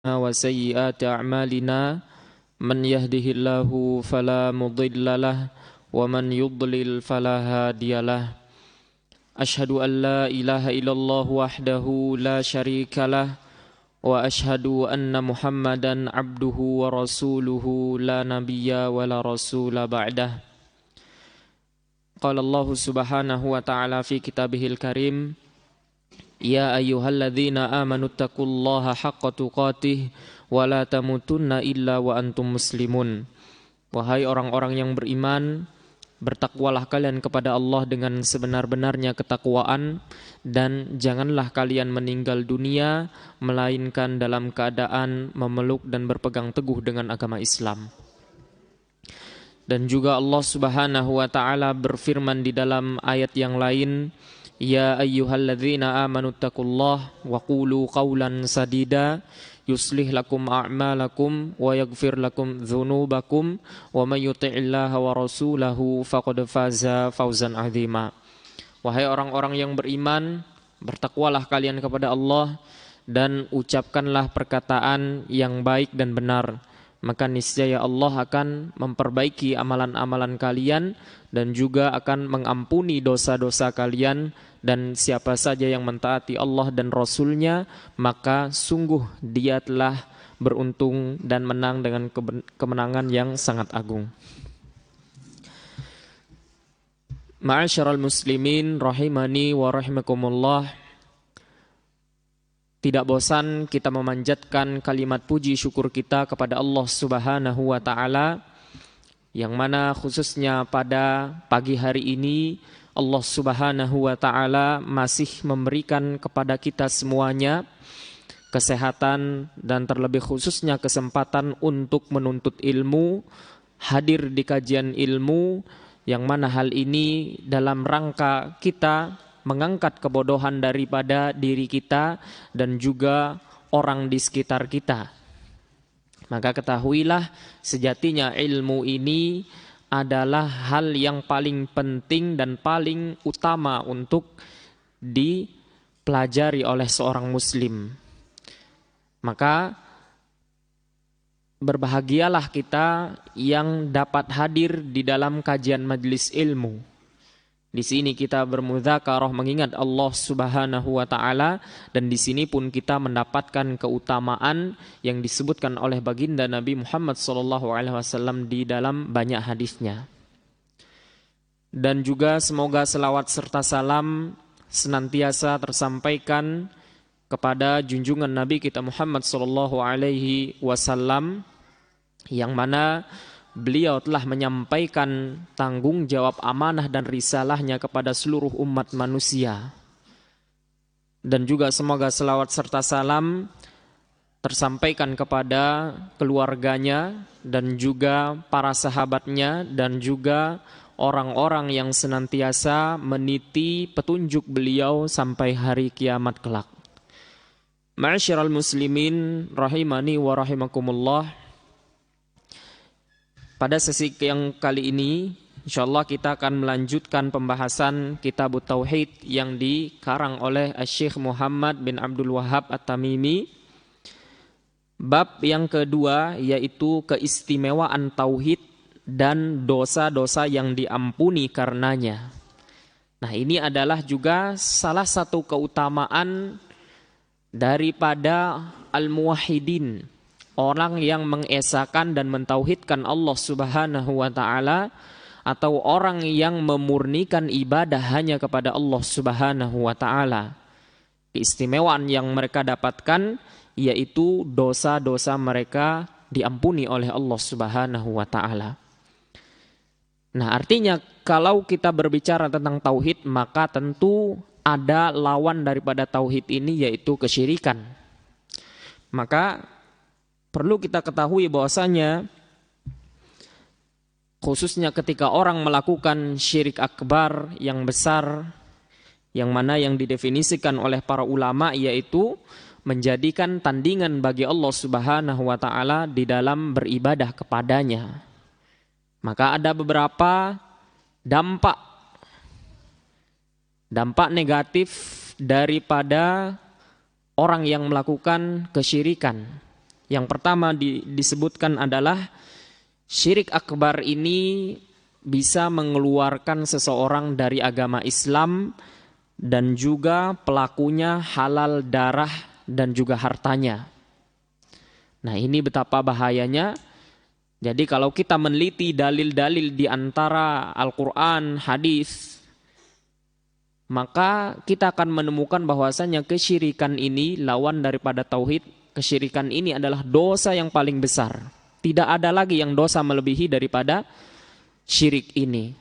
وسيئات أعمالنا من يهده الله فلا مضل له ومن يضلل فلا هادي له أشهد أن لا إله إلا الله وحده لا شريك له وأشهد أن محمدا عبده ورسوله لا نبي ولا رسول بعده قال الله سبحانه وتعالى في كتابه الكريم يا أيها الذين آمنوا اتقوا الله حق تقاته ولا تموتن إلا وأنتم مسلمون. Wahai orang-orang yang beriman, bertakwalah kalian kepada Allah dengan sebenar-benarnya ketakwaan, dan janganlah kalian meninggal dunia melainkan dalam keadaan memeluk dan berpegang teguh dengan agama Islam. Dan juga Allah Subhanahu wa taala berfirman di dalam ayat yang lain, Ya ayyuhalladzina amanu taqullaha wa qulu qawlan sadida yuslih lakum a'malakum wa yaghfir lakum dzunubakum wa may yuti'illaha wa rasulahu faqad faza fawzan 'azima. Wahai orang-orang yang beriman, bertakwalah kalian kepada Allah dan ucapkanlah perkataan yang baik dan benar, maka niscaya Allah akan memperbaiki amalan-amalan kalian dan juga akan mengampuni dosa-dosa kalian. Dan siapa saja yang mentaati Allah dan Rasul-Nya, maka sungguh dia telah beruntung dan menang dengan kemenangan yang sangat agung. Ma'asyiral muslimin rahimani wa rahimakumullah. Tidak bosan kita memanjatkan kalimat puji syukur kita kepada Allah Subhanahu wa taala, yang mana khususnya pada pagi hari ini Allah Subhanahu wa taala masih memberikan kepada kita semuanya kesehatan dan terlebih khususnya kesempatan untuk menuntut ilmu, hadir di kajian ilmu, yang mana hal ini dalam rangka kita mengangkat kebodohan daripada diri kita dan juga orang di sekitar kita. Maka ketahuilah, sejatinya ilmu ini adalah hal yang paling penting dan paling utama untuk dipelajari oleh seorang muslim. Maka berbahagialah kita yang dapat hadir di dalam kajian majelis ilmu. Di sini kita bermudzakarah mengingat Allah Subhanahu wa taala, dan di sini pun kita mendapatkan keutamaan yang disebutkan oleh baginda Nabi Muhammad SAW di dalam banyak hadisnya. Dan juga semoga selawat serta salam senantiasa tersampaikan kepada junjungan Nabi kita Muhammad SAW, yang mana beliau telah menyampaikan tanggung jawab amanah dan risalahnya kepada seluruh umat manusia. Dan juga semoga selawat serta salam tersampaikan kepada keluarganya dan juga para sahabatnya dan juga orang-orang yang senantiasa meniti petunjuk beliau sampai hari kiamat kelak. Ma'asyiral muslimin rahimani wa rahimakumullah. Pada sesi yang kali ini, insyaallah kita akan melanjutkan pembahasan Kitab Tauhid yang dikarang oleh Syekh Muhammad bin Abdul Wahhab At-Tamimi. Bab yang kedua yaitu keistimewaan tauhid dan dosa-dosa yang diampuni karenanya. Nah, ini adalah juga salah satu keutamaan daripada al-muwahhidin, orang yang mengesakan dan mentauhidkan Allah Subhanahu wa taala, atau orang yang memurnikan ibadah hanya kepada Allah Subhanahu wa taala. Keistimewaan yang mereka dapatkan yaitu dosa-dosa mereka diampuni oleh Allah Subhanahu wa taala. Nah, artinya kalau kita berbicara tentang tauhid, maka tentu ada lawan daripada tauhid ini, yaitu kesyirikan. Maka perlu kita ketahui bahwasanya khususnya ketika orang melakukan syirik akbar yang besar, yang mana yang didefinisikan oleh para ulama yaitu menjadikan tandingan bagi Allah Subhanahu wa taala di dalam beribadah kepadanya. Maka ada beberapa dampak negatif daripada orang yang melakukan kesyirikan. Yang pertama disebutkan adalah syirik akbar ini bisa mengeluarkan seseorang dari agama Islam dan juga pelakunya halal darah dan juga hartanya. Nah, ini betapa bahayanya. Jadi kalau kita meneliti dalil-dalil di antara Al-Quran, hadis, maka kita akan menemukan bahwasanya kesyirikan ini lawan daripada tauhid. Kesyirikan ini adalah dosa yang paling besar. Tidak ada lagi yang dosa melebihi daripada syirik ini.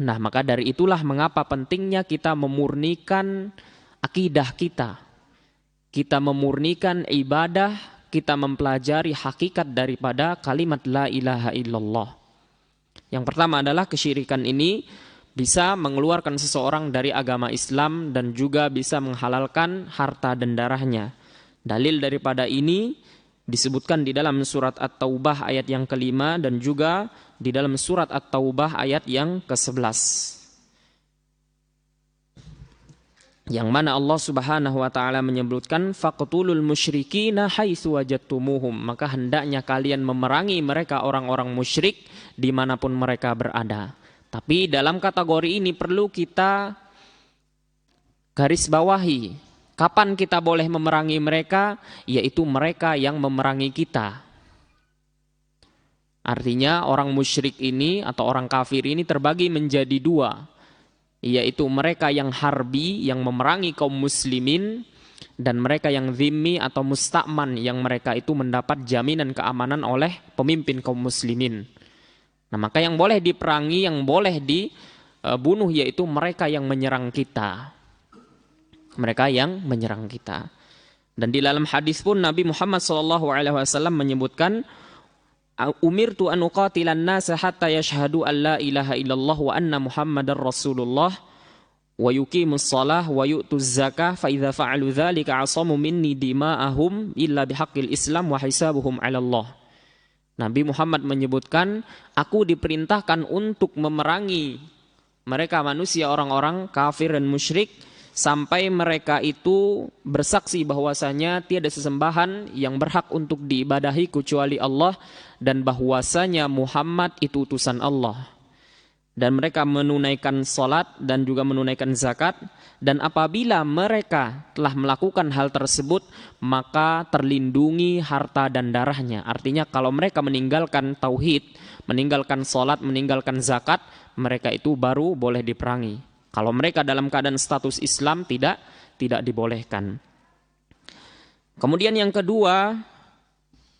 Nah, maka dari itulah mengapa pentingnya kita memurnikan akidah kita. Kita memurnikan ibadah, kita mempelajari hakikat daripada kalimat la ilaha illallah. Yang pertama adalah kesyirikan ini bisa mengeluarkan seseorang dari agama Islam dan juga bisa menghalalkan harta dan darahnya. Dalil daripada ini disebutkan di dalam surat At-Taubah ayat yang kelima dan juga di dalam surat At-Taubah ayat yang ke-11. Yang mana Allah Subhanahu wa taala menyebutkan faqtulul musyrikina haitsu wajadtumuhum, maka hendaknya kalian memerangi mereka orang-orang musyrik dimanapun mereka berada. Tapi dalam kategori ini perlu kita garis bawahi, kapan kita boleh memerangi mereka, yaitu mereka yang memerangi kita. Artinya orang musyrik ini atau orang kafir ini terbagi menjadi dua, yaitu mereka yang harbi, yang memerangi kaum muslimin, dan mereka yang zimmi atau musta'man, yang mereka itu mendapat jaminan keamanan oleh pemimpin kaum muslimin. Nah, maka yang boleh diperangi, yang boleh dibunuh yaitu mereka yang menyerang kita. Mereka yang menyerang kita. Dan di dalam hadis pun Nabi Muhammad SAW menyebutkan, umirtu an uqatilan nasa hatta yashhadu an la ilaha illallah wa anna muhammadar rasulullah wa yuqimus shalah wa yu'tuz zakah fa idza fa'alu dzalika asamu minni dima'ahum illa bihaqqil islam wa hisabuhum 'ala Allah. Nabi Muhammad menyebutkan, aku diperintahkan untuk memerangi mereka manusia orang-orang kafir dan musyrik sampai mereka itu bersaksi bahwasanya tiada sesembahan yang berhak untuk diibadahi kecuali Allah dan bahwasanya Muhammad itu utusan Allah. Dan mereka menunaikan salat dan juga menunaikan zakat, dan apabila mereka telah melakukan hal tersebut maka terlindungi harta dan darahnya. Artinya kalau mereka meninggalkan tauhid, meninggalkan salat, meninggalkan zakat, mereka itu baru boleh diperangi. Kalau mereka dalam keadaan status Islam tidak dibolehkan. Kemudian yang kedua,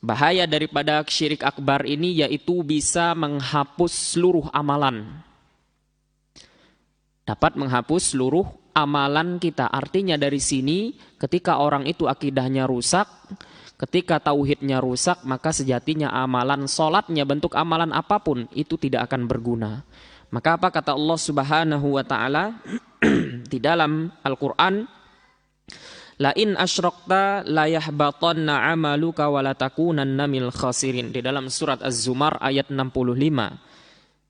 bahaya daripada syirik akbar ini yaitu bisa menghapus seluruh amalan. Dapat menghapus seluruh amalan kita. Artinya dari sini ketika orang itu akidahnya rusak, ketika tauhidnya rusak, maka sejatinya amalan salatnya, bentuk amalan apapun itu tidak akan berguna. Maka apa kata Allah Subhanahu wa taala di dalam Al-Qur'an? La in asyrakta la yahbatanna 'amaluka wa la takunanna minal khasirin. Di dalam surat Az-Zumar ayat 65.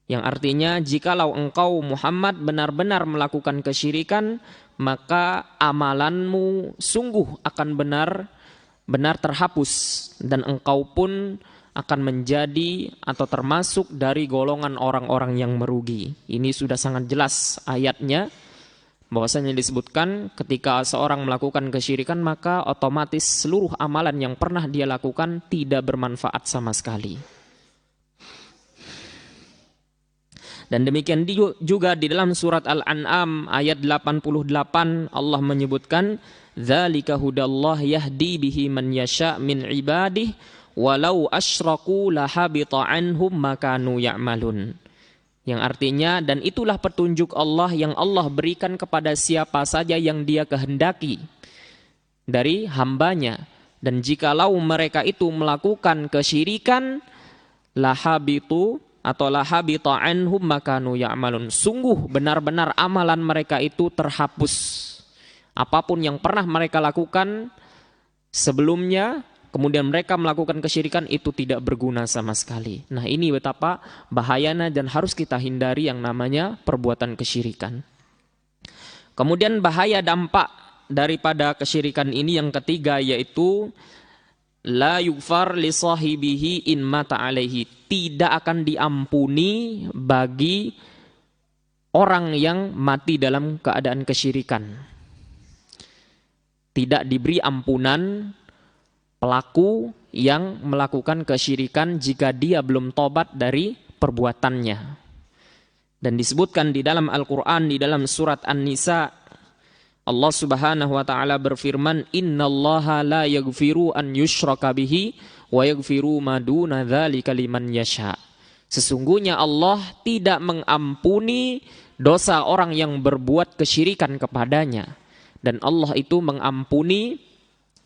Yang artinya jikalau engkau Muhammad benar-benar melakukan kesyirikan, maka amalanmu sungguh akan benar terhapus dan engkau pun akan menjadi atau termasuk dari golongan orang-orang yang merugi. Ini sudah sangat jelas ayatnya, bahwasanya disebutkan ketika seorang melakukan kesyirikan maka otomatis seluruh amalan yang pernah dia lakukan tidak bermanfaat sama sekali. Dan demikian juga di dalam surat Al-An'am ayat 88 Allah menyebutkan, dzalika hudallah yahdi bihi man yasha' min ibadihi walau asyraku lahabita anhum ma kanu ya'malun. Yang artinya, dan itulah petunjuk Allah yang Allah berikan kepada siapa saja yang Dia kehendaki dari hambanya, dan jikalau mereka itu melakukan kesyirikan lahabitu atau lahabita anhum ma kanu ya'malun, sungguh benar-benar amalan mereka itu terhapus. Apapun yang pernah mereka lakukan sebelumnya, kemudian mereka melakukan kesyirikan, itu tidak berguna sama sekali. Nah, ini betapa bahayanya dan harus kita hindari yang namanya perbuatan kesyirikan. Kemudian bahaya dampak daripada kesyirikan ini yang ketiga, yaitu la yughfar li sahibihi in mata alaihi, tidak akan diampuni bagi orang yang mati dalam keadaan kesyirikan. Tidak diberi ampunan pelaku yang melakukan kesyirikan jika dia belum tobat dari perbuatannya. Dan disebutkan di dalam Al-Quran, di dalam surat An-Nisa, Allah subhanahu wa ta'ala berfirman, innallaha la yaghfiru an yushraka bihi wa yaghfiru ma duna dzalika liman yasha. Sesungguhnya Allah tidak mengampuni dosa orang yang berbuat kesyirikan kepadanya, dan Allah itu mengampuni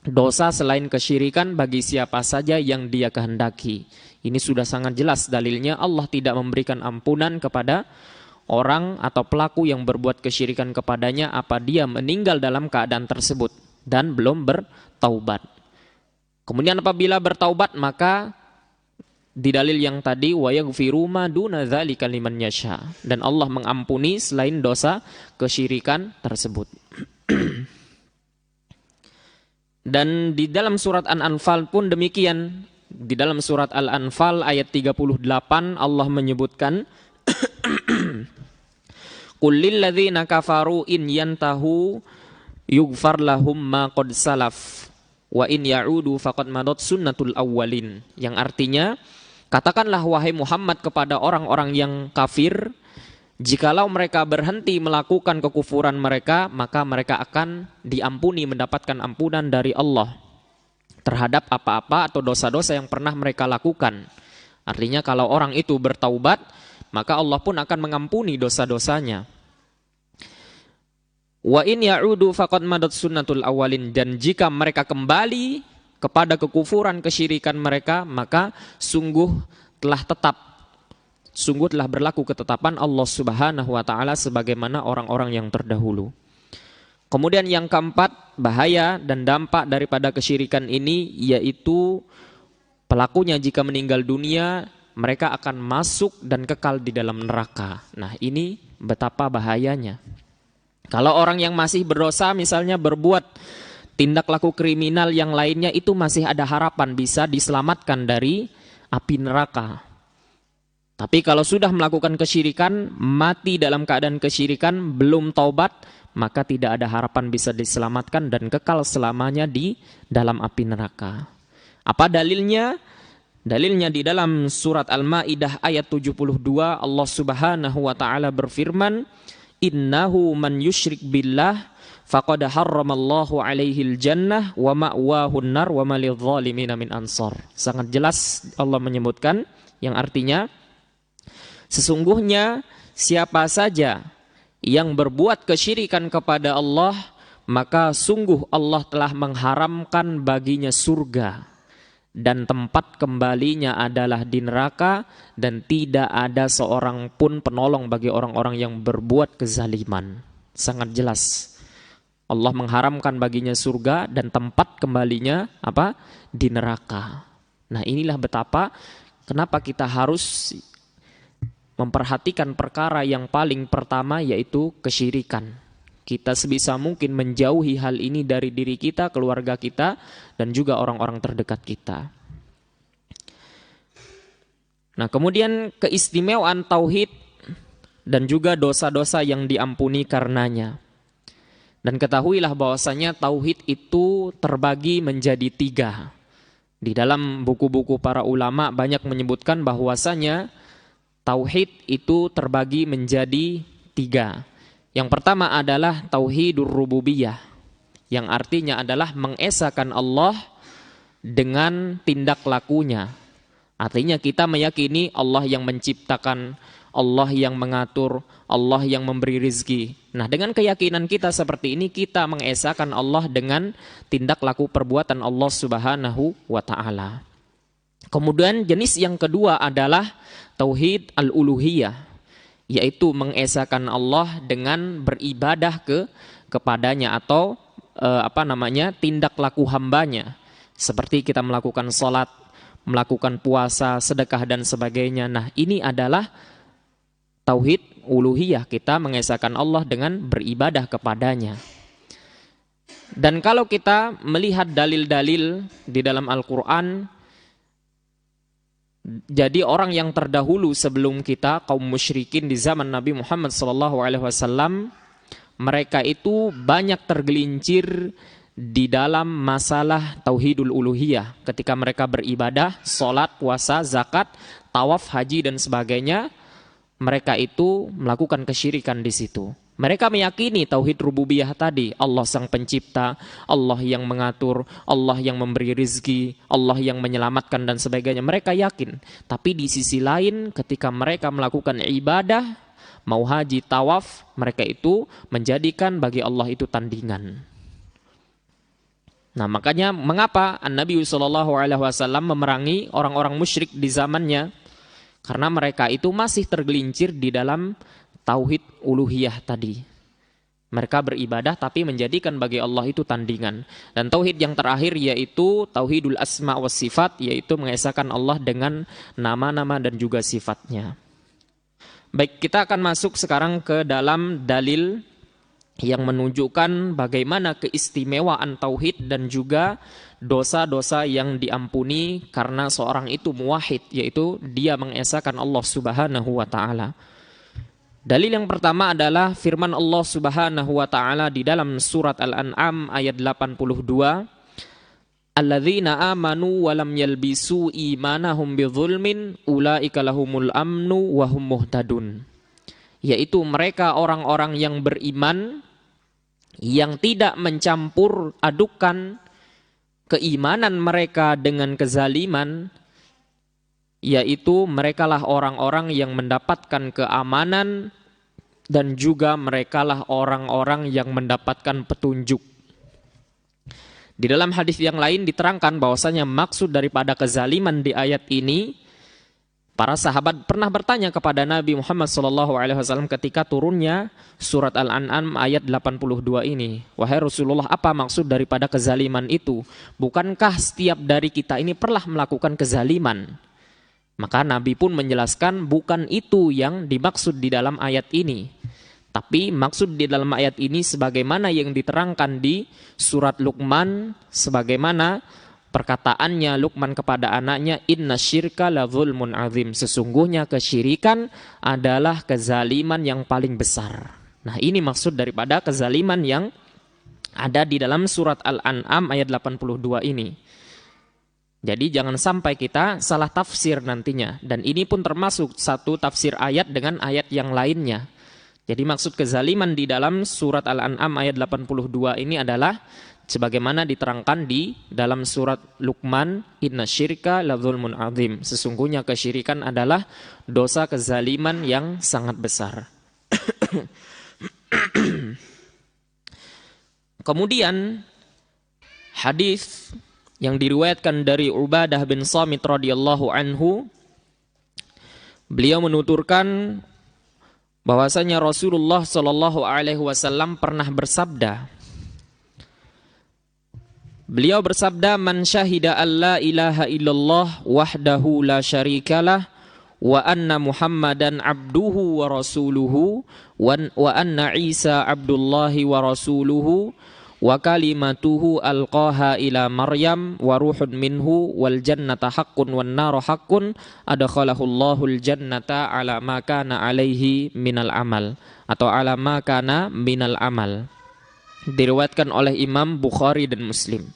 dosa selain kesyirikan bagi siapa saja yang Dia kehendaki. Ini sudah sangat jelas dalilnya, Allah tidak memberikan ampunan kepada orang atau pelaku yang berbuat kesyirikan kepadanya apa dia meninggal dalam keadaan tersebut dan belum bertaubat. Kemudian apabila bertaubat, maka di dalil yang tadi wa yaghfiru ma duna dzalika liman yasha, dan Allah mengampuni selain dosa kesyirikan tersebut. Dan di dalam surat An-Anfal pun demikian. Di dalam surat Al-Anfal ayat 38 Allah menyebutkan Qul lil ladzina kafaru in yantahu yughfar lahum ma qad salaf wa in ya'udu faqad madat sunnatul awwalin, yang artinya, katakanlah wahai Muhammad kepada orang-orang yang kafir, jikalau mereka berhenti melakukan kekufuran mereka, maka mereka akan diampuni, mendapatkan ampunan dari Allah terhadap apa-apa atau dosa-dosa yang pernah mereka lakukan. Artinya kalau orang itu bertaubat, maka Allah pun akan mengampuni dosa-dosanya. Wa in ya'udu faqad madat sunnatul awalin, dan jika mereka kembali kepada kekufuran kesyirikan mereka, maka sungguh telah berlaku ketetapan Allah Subhanahu wa taala sebagaimana orang-orang yang terdahulu. Kemudian yang keempat, bahaya dan dampak daripada kesyirikan ini yaitu pelakunya jika meninggal dunia, mereka akan masuk dan kekal di dalam neraka. Nah, ini betapa bahayanya. Kalau orang yang masih berdosa, misalnya berbuat tindak laku kriminal yang lainnya, itu masih ada harapan bisa diselamatkan dari api neraka. Tapi kalau sudah melakukan kesyirikan, mati dalam keadaan kesyirikan, belum taubat, maka tidak ada harapan bisa diselamatkan dan kekal selamanya di dalam api neraka. Apa dalilnya? Dalilnya di dalam surat Al-Maidah ayat 72, Allah Subhanahu wa taala berfirman, innahu man yusyrik billah faqad harramallahu alaihil jannah wa ma'wahun nar wa ma lidh-dhalimina min ansar. Sangat jelas Allah menyebutkan, yang artinya sesungguhnya siapa saja yang berbuat kesyirikan kepada Allah, maka sungguh Allah telah mengharamkan baginya surga dan tempat kembalinya adalah di neraka, dan tidak ada seorang pun penolong bagi orang-orang yang berbuat kezaliman. Sangat jelas Allah mengharamkan baginya surga dan tempat kembalinya apa? Di neraka. Nah, inilah betapa kenapa kita harus memperhatikan perkara yang paling pertama, yaitu kesyirikan. Kita sebisa mungkin menjauhi hal ini dari diri kita, keluarga kita, dan juga orang-orang terdekat kita. Nah, kemudian keistimewaan tauhid dan juga dosa-dosa yang diampuni karenanya. Dan ketahuilah bahwasanya tauhid itu terbagi menjadi 3. Di dalam buku-buku para ulama banyak menyebutkan bahwasanya tauhid itu terbagi menjadi 3. Yang pertama adalah tauhidur rububiyah, yang artinya adalah mengesahkan Allah dengan tindak lakunya. Artinya kita meyakini Allah yang menciptakan, Allah yang mengatur, Allah yang memberi rizki. Nah, dengan keyakinan kita seperti ini, kita mengesahkan Allah dengan tindak laku perbuatan Allah Subhanahu wa ta'ala. Kemudian jenis yang kedua adalah tauhid al-uluhiyah, yaitu mengesahkan Allah dengan beribadah kepadanya atau tindak laku hambanya, seperti kita melakukan sholat, melakukan puasa, sedekah dan sebagainya. Nah, ini adalah tauhid uluhiyah, kita mengesahkan Allah dengan beribadah kepadanya. Dan kalau kita melihat dalil-dalil di dalam Al-Quran, jadi orang yang terdahulu sebelum kita, kaum musyrikin di zaman Nabi Muhammad SAW, mereka itu banyak tergelincir di dalam masalah tauhidul uluhiyah. Ketika mereka beribadah, sholat, puasa, zakat, tawaf, haji dan sebagainya, mereka itu melakukan kesyirikan di situ. Mereka meyakini tauhid rububiyah tadi, Allah sang pencipta, Allah yang mengatur, Allah yang memberi rizki, Allah yang menyelamatkan dan sebagainya. Mereka yakin. Tapi di sisi lain ketika mereka melakukan ibadah, mau haji, tawaf, mereka itu menjadikan bagi Allah itu tandingan. Nah, makanya mengapa Nabi SAW memerangi orang-orang musyrik di zamannya? Karena mereka itu masih tergelincir di dalam tauhid uluhiyah tadi. Mereka beribadah tapi menjadikan bagi Allah itu tandingan. Dan tauhid yang terakhir yaitu tauhidul asma wa sifat, yaitu mengesahkan Allah dengan nama-nama dan juga sifatnya. Baik, kita akan masuk sekarang ke dalam dalil yang menunjukkan bagaimana keistimewaan tauhid dan juga dosa-dosa yang diampuni karena seorang itu muwahhid, yaitu dia mengesahkan Allah Subhanahu wa taala. Dalil yang pertama adalah firman Allah Subhanahu wa taala di dalam surat Al-An'am ayat 82, Alladzina amanu wa lam yalbisu imanahum bidzulmin ulaika lahumul amnu wa hum muhtadun. Yaitu mereka orang-orang yang beriman yang tidak mencampur adukan keimanan mereka dengan kezaliman, yaitu merekalah orang-orang yang mendapatkan keamanan dan juga merekalah orang-orang yang mendapatkan petunjuk. Di dalam hadis yang lain diterangkan bahwasanya maksud daripada kezaliman di ayat ini, para sahabat pernah bertanya kepada Nabi Muhammad SAW ketika turunnya surat Al-An'am ayat 82 ini. Wahai Rasulullah, apa maksud daripada kezaliman itu? Bukankah setiap dari kita ini pernah melakukan kezaliman? Maka Nabi pun menjelaskan bukan itu yang dimaksud di dalam ayat ini. Tapi maksud di dalam ayat ini sebagaimana yang diterangkan di surat Luqman, sebagaimana perkataannya Luqman kepada anaknya, inna syirka la zulmun azim. Sesungguhnya kesyirikan adalah kezaliman yang paling besar. Nah, ini maksud daripada kezaliman yang ada di dalam surat Al-An'am ayat 82 ini. Jadi jangan sampai kita salah tafsir nantinya. Dan ini pun termasuk satu tafsir ayat dengan ayat yang lainnya. Jadi maksud kezaliman di dalam surat Al-An'am ayat 82 ini adalah sebagaimana diterangkan di dalam surat Luqman, inna syirka la zulmun azim. Sesungguhnya kesyirikan adalah dosa kezaliman yang sangat besar. Kemudian hadis yang diriwayatkan dari Ubadah bin Samit radhiyallahu anhu, beliau menuturkan bahwasanya Rasulullah sallallahu alaihi wasallam pernah bersabda. Beliau bersabda, man syahida alla ilaha illallah wahdahu la syarikalah wa anna Muhammadan abduhu wa rasuluhu wa anna Isa abdullahi wa rasuluhu wa kalimatuhu alqaha ila Maryam wa ruhun minhu wal jannata haqqun wan naru haqqun adkhalahu Allahul jannata ala ma kana alaihi minal amal, atau ala ma kana minal amal. Diriwayatkan oleh Imam Bukhari dan Muslim.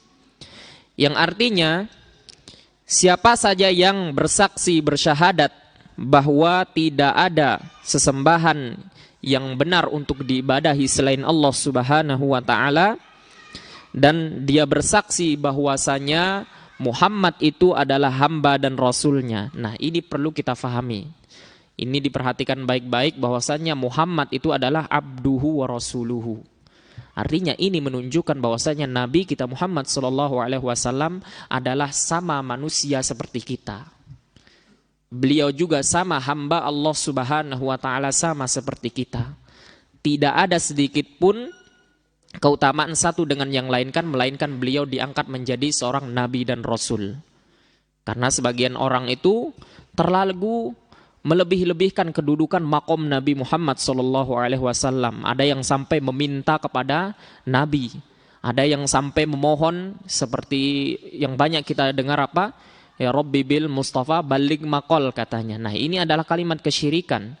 Yang artinya, siapa saja yang bersaksi bersyahadat bahwa tidak ada sesembahan yang benar untuk diibadahi selain Allah Subhanahu wa taala, dan dia bersaksi bahwasanya Muhammad itu adalah hamba dan rasulnya. Nah, ini perlu kita fahami. Ini diperhatikan baik-baik bahwasanya Muhammad itu adalah abduhu wa rasuluhu. Artinya ini menunjukkan bahwasanya Nabi kita Muhammad SAW adalah sama manusia seperti kita. Beliau juga sama hamba Allah Subhanahu wa taala, sama seperti kita. Tidak ada sedikit pun keutamaan satu dengan yang lain melainkan beliau diangkat menjadi seorang nabi dan rasul. Karena sebagian orang itu terlalu melebih-lebihkan kedudukan makom Nabi Muhammad SAW. Ada yang sampai meminta kepada Nabi, Ada yang sampai memohon seperti yang banyak kita dengar apa? Ya Rabbi bil Mustafa balik maqal katanya. Nah, ini adalah kalimat kesyirikan.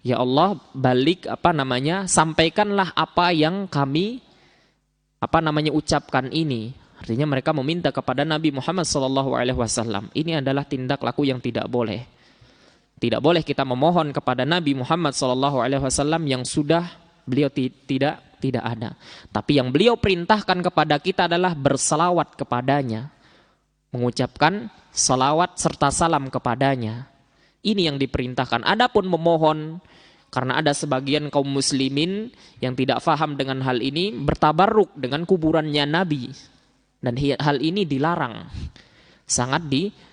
Ya Allah, balik sampaikanlah apa yang kami ucapkan ini. Artinya mereka meminta kepada Nabi Muhammad SAW. Ini adalah tindak laku yang tidak boleh. Tidak boleh kita memohon kepada Nabi Muhammad SAW yang sudah beliau tidak ada. Tapi yang beliau perintahkan kepada kita adalah berselawat kepadanya, mengucapkan salawat serta salam kepadanya. Ini yang diperintahkan. Adapun memohon, karena ada sebagian kaum muslimin yang tidak faham dengan hal ini, bertabarruk dengan kuburannya Nabi. Dan hal ini dilarang. Sangat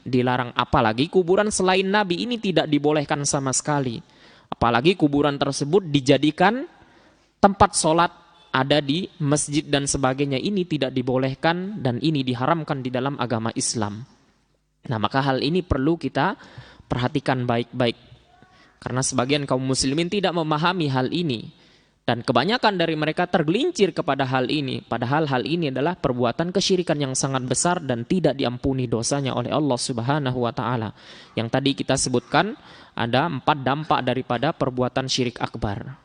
dilarang. Apalagi kuburan selain Nabi ini tidak dibolehkan sama sekali. Apalagi kuburan tersebut dijadikan tempat sholat, ada di masjid dan sebagainya. Ini tidak dibolehkan dan ini diharamkan di dalam agama Islam. Nah, maka hal ini perlu kita perhatikan baik-baik. Karena sebagian kaum muslimin tidak memahami hal ini. Dan kebanyakan dari mereka tergelincir kepada hal ini. Padahal hal ini adalah perbuatan kesyirikan yang sangat besar dan tidak diampuni dosanya oleh Allah Subhanahu wa Ta'ala. Yang tadi kita sebutkan ada 4 dampak daripada perbuatan syirik akbar.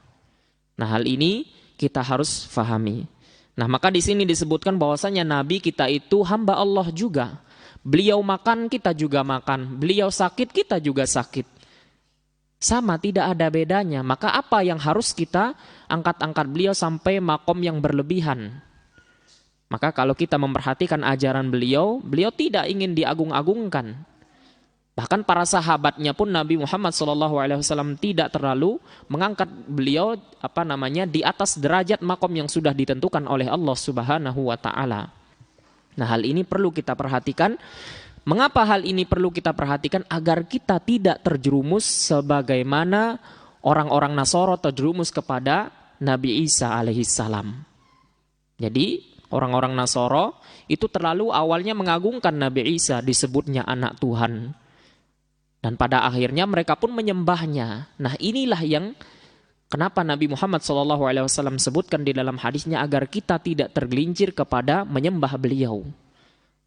Nah, hal ini kita harus fahami. Nah, maka di sini disebutkan bahwasanya Nabi kita itu hamba Allah juga. Beliau makan, kita juga makan. Beliau sakit, kita juga sakit. Sama, tidak ada bedanya. Maka apa yang harus kita angkat-angkat beliau sampai makom yang berlebihan? Maka kalau kita memperhatikan ajaran beliau, beliau tidak ingin diagung-agungkan. Bahkan para sahabatnya pun Nabi Muhammad SAW tidak terlalu mengangkat beliau di atas derajat makom yang sudah ditentukan oleh Allah Subhanahu wa Ta'ala. Nah, hal ini perlu kita perhatikan. Mengapa hal ini perlu kita perhatikan? Agar kita tidak terjerumus sebagaimana orang-orang Nasoro terjerumus kepada Nabi Isa alaihissalam. Jadi orang-orang Nasoro itu terlalu awalnya mengagungkan Nabi Isa, disebutnya anak Tuhan. Dan pada akhirnya mereka pun menyembahnya. Nah, inilah yang kenapa Nabi Muhammad SAW sebutkan di dalam hadisnya agar kita tidak tergelincir kepada menyembah beliau.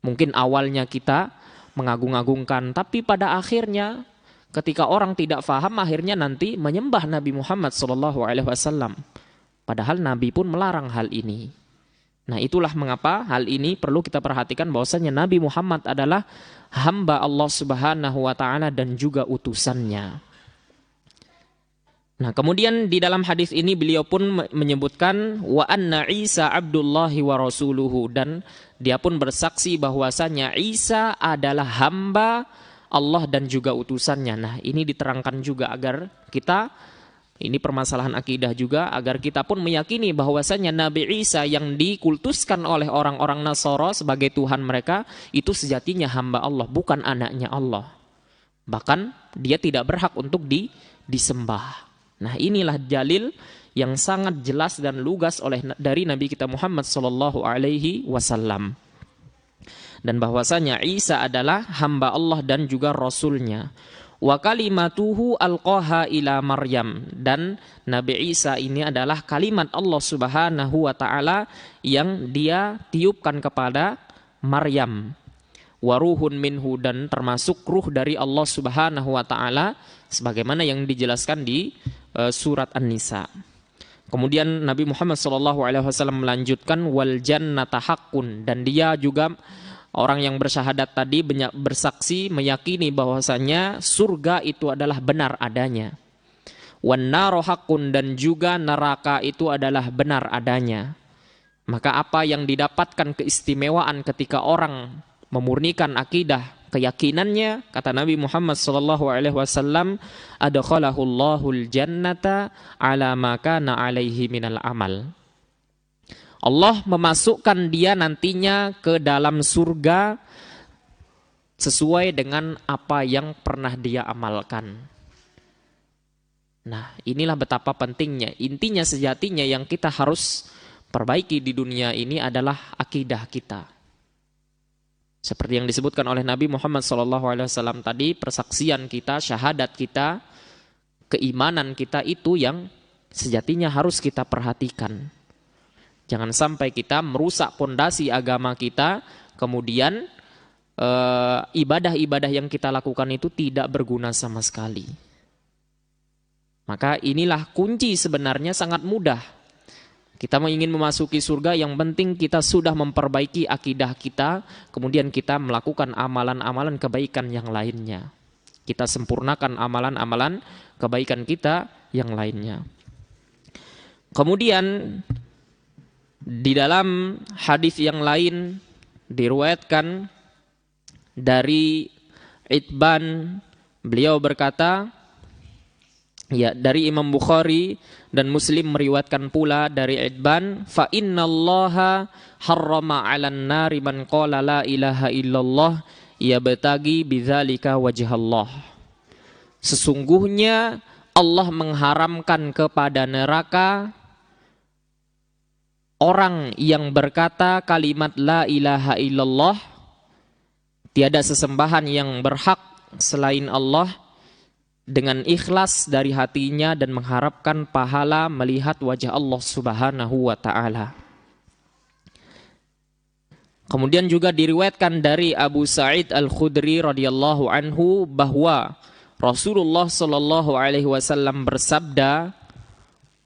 Mungkin awalnya kita mengagung-agungkan, tapi pada akhirnya ketika orang tidak faham, akhirnya nanti menyembah Nabi Muhammad SAW. Padahal Nabi pun melarang hal ini. Nah, itulah mengapa hal ini perlu kita perhatikan bahwasanya Nabi Muhammad adalah hamba Allah Subhanahu wa Ta'ala dan juga utusannya. Nah, kemudian di dalam hadis ini beliau pun menyebutkan wa anna Isa abdullahi wa rasuluhu, dan dia pun bersaksi bahwasanya Isa adalah hamba Allah dan juga utusannya. Nah, ini diterangkan juga agar kita, ini permasalahan akidah juga, agar kita pun meyakini bahwasanya Nabi Isa yang dikultuskan oleh orang-orang Nasara sebagai Tuhan mereka itu sejatinya hamba Allah, bukan anaknya Allah. Bahkan dia tidak berhak untuk disembah. Nah, inilah dalil yang sangat jelas dan lugas dari Nabi kita Muhammad SAW. Dan bahwasanya Isa adalah hamba Allah dan juga Rasulnya. Wa kalimatuhu alqaha ila Maryam, dan Nabi Isa ini adalah kalimat Allah Subhanahu wa Ta'ala yang dia tiupkan kepada Maryam. Wa ruhun minhu, dan termasuk ruh dari Allah Subhanahu wa Ta'ala sebagaimana yang dijelaskan di surat An-Nisa. Kemudian Nabi Muhammad SAW melanjutkan wal jannata haqqun, dan dia juga orang yang bersyahadat tadi bersaksi meyakini bahwasanya surga itu adalah benar adanya. Wan naru haqqun, dan juga neraka itu adalah benar adanya. Maka apa yang didapatkan keistimewaan ketika orang memurnikan akidah keyakinannya, kata Nabi Muhammad SAW, adkhalahullahul jannata ala ma kana alaihi minal amal. Allah memasukkan dia nantinya ke dalam surga sesuai dengan apa yang pernah dia amalkan. Nah, inilah betapa pentingnya. Intinya sejatinya yang kita harus perbaiki di dunia ini adalah akidah kita. Seperti yang disebutkan oleh Nabi Muhammad SAW tadi, persaksian kita, syahadat kita, keimanan kita itu yang sejatinya harus kita perhatikan. Jangan sampai kita merusak pondasi agama kita, kemudian ibadah-ibadah yang kita lakukan itu tidak berguna sama sekali. Maka inilah kunci sebenarnya sangat mudah. Kita ingin memasuki surga, yang penting kita sudah memperbaiki akidah kita, kemudian kita melakukan amalan-amalan kebaikan yang lainnya. Kita sempurnakan amalan-amalan kebaikan kita yang lainnya. Kemudian di dalam hadis yang lain diriwayatkan dari Itban, beliau berkata, ya, dari Imam Bukhari dan Muslim meriwayatkan pula dari Itban, fa innallaha harrama 'alan nari man qala la ilaha illallah yabtagi bidzalika wajhallah. Sesungguhnya Allah mengharamkan kepada neraka orang yang berkata kalimat la ilaha illallah, tiada sesembahan yang berhak selain Allah, dengan ikhlas dari hatinya dan mengharapkan pahala melihat wajah Allah Subhanahu wa ta'ala. Kemudian juga diriwayatkan dari Abu Sa'id Al-Khudri radhiyallahu anhu bahwa Rasulullah sallallahu alaihi wasallam bersabda,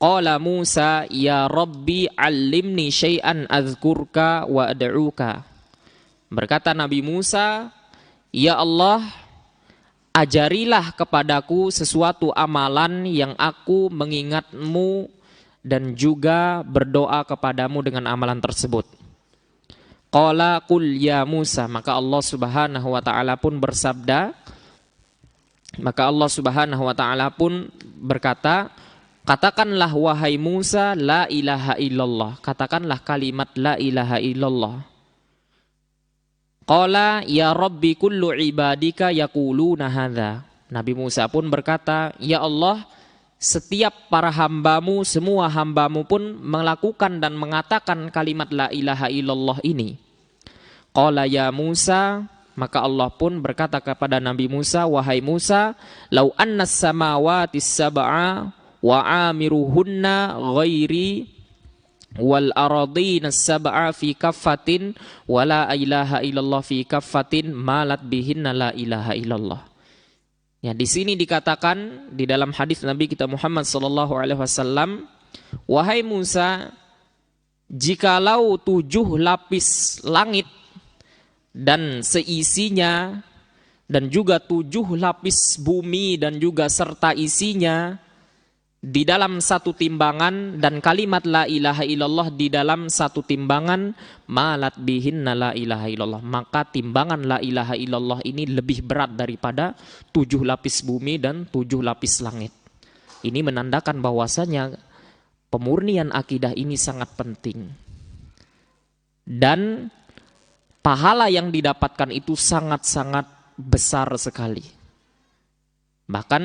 qala Musa ya Rabbi 'allimni syai'an azkurka wa ad'uka. Berkata Nabi Musa, ya Allah, ajarilah kepadaku sesuatu amalan yang aku mengingatmu dan juga berdoa kepadamu dengan amalan tersebut. Qala qul ya Musa, maka Allah Subhanahu wa ta'ala pun bersabda, maka Allah Subhanahu wa ta'ala pun berkata, katakanlah wahai Musa la ilaha illallah, katakanlah kalimat la ilaha illallah. Qala ya Rabbi kullu ibadika yaquluna hadza. Nabi Musa pun berkata, ya Allah, setiap para hambamu, semua hambamu pun melakukan dan mengatakan kalimat la ilaha illallah ini. Qala ya Musa, maka Allah pun berkata kepada Nabi Musa, wahai Musa, lau annas samawati sab'a wa amiruhunna ghairi wal aradina sab'a fi kaffatin wa la ilaha illallah fi kaffatin malat bihinna la ilaha illallah. Ya, di sini dikatakan di dalam hadis Nabi kita Muhammad sallallahu alaihi wasallam, wahai Musa, jikalau 7 lapis langit dan seisinya, dan juga 7 lapis bumi dan juga serta isinya di dalam satu timbangan, dan kalimat la ilaha illallah di dalam satu timbangan, malat bihinna la ilaha illallah, maka timbangan la ilaha illallah ini lebih berat daripada 7 lapis bumi dan 7 lapis langit. Ini menandakan bahwasanya pemurnian akidah ini sangat penting, dan pahala yang didapatkan itu sangat-sangat besar sekali. Bahkan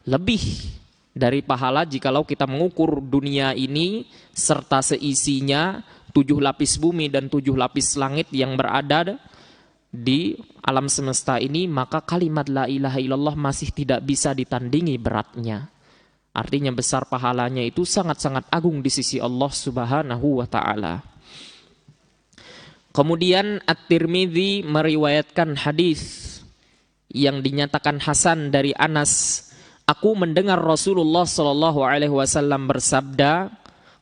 lebih dari pahala jikalau kita mengukur dunia ini serta seisinya, 7 lapis bumi dan 7 lapis langit yang berada di alam semesta ini, maka kalimat la ilaha illallah masih tidak bisa ditandingi beratnya. Artinya besar pahalanya itu sangat-sangat agung di sisi Allah Subhanahu wa ta'ala. Kemudian At-Tirmidzi meriwayatkan hadis yang dinyatakan hasan dari Anas, aku mendengar Rasulullah sallallahu alaihi wasallam bersabda,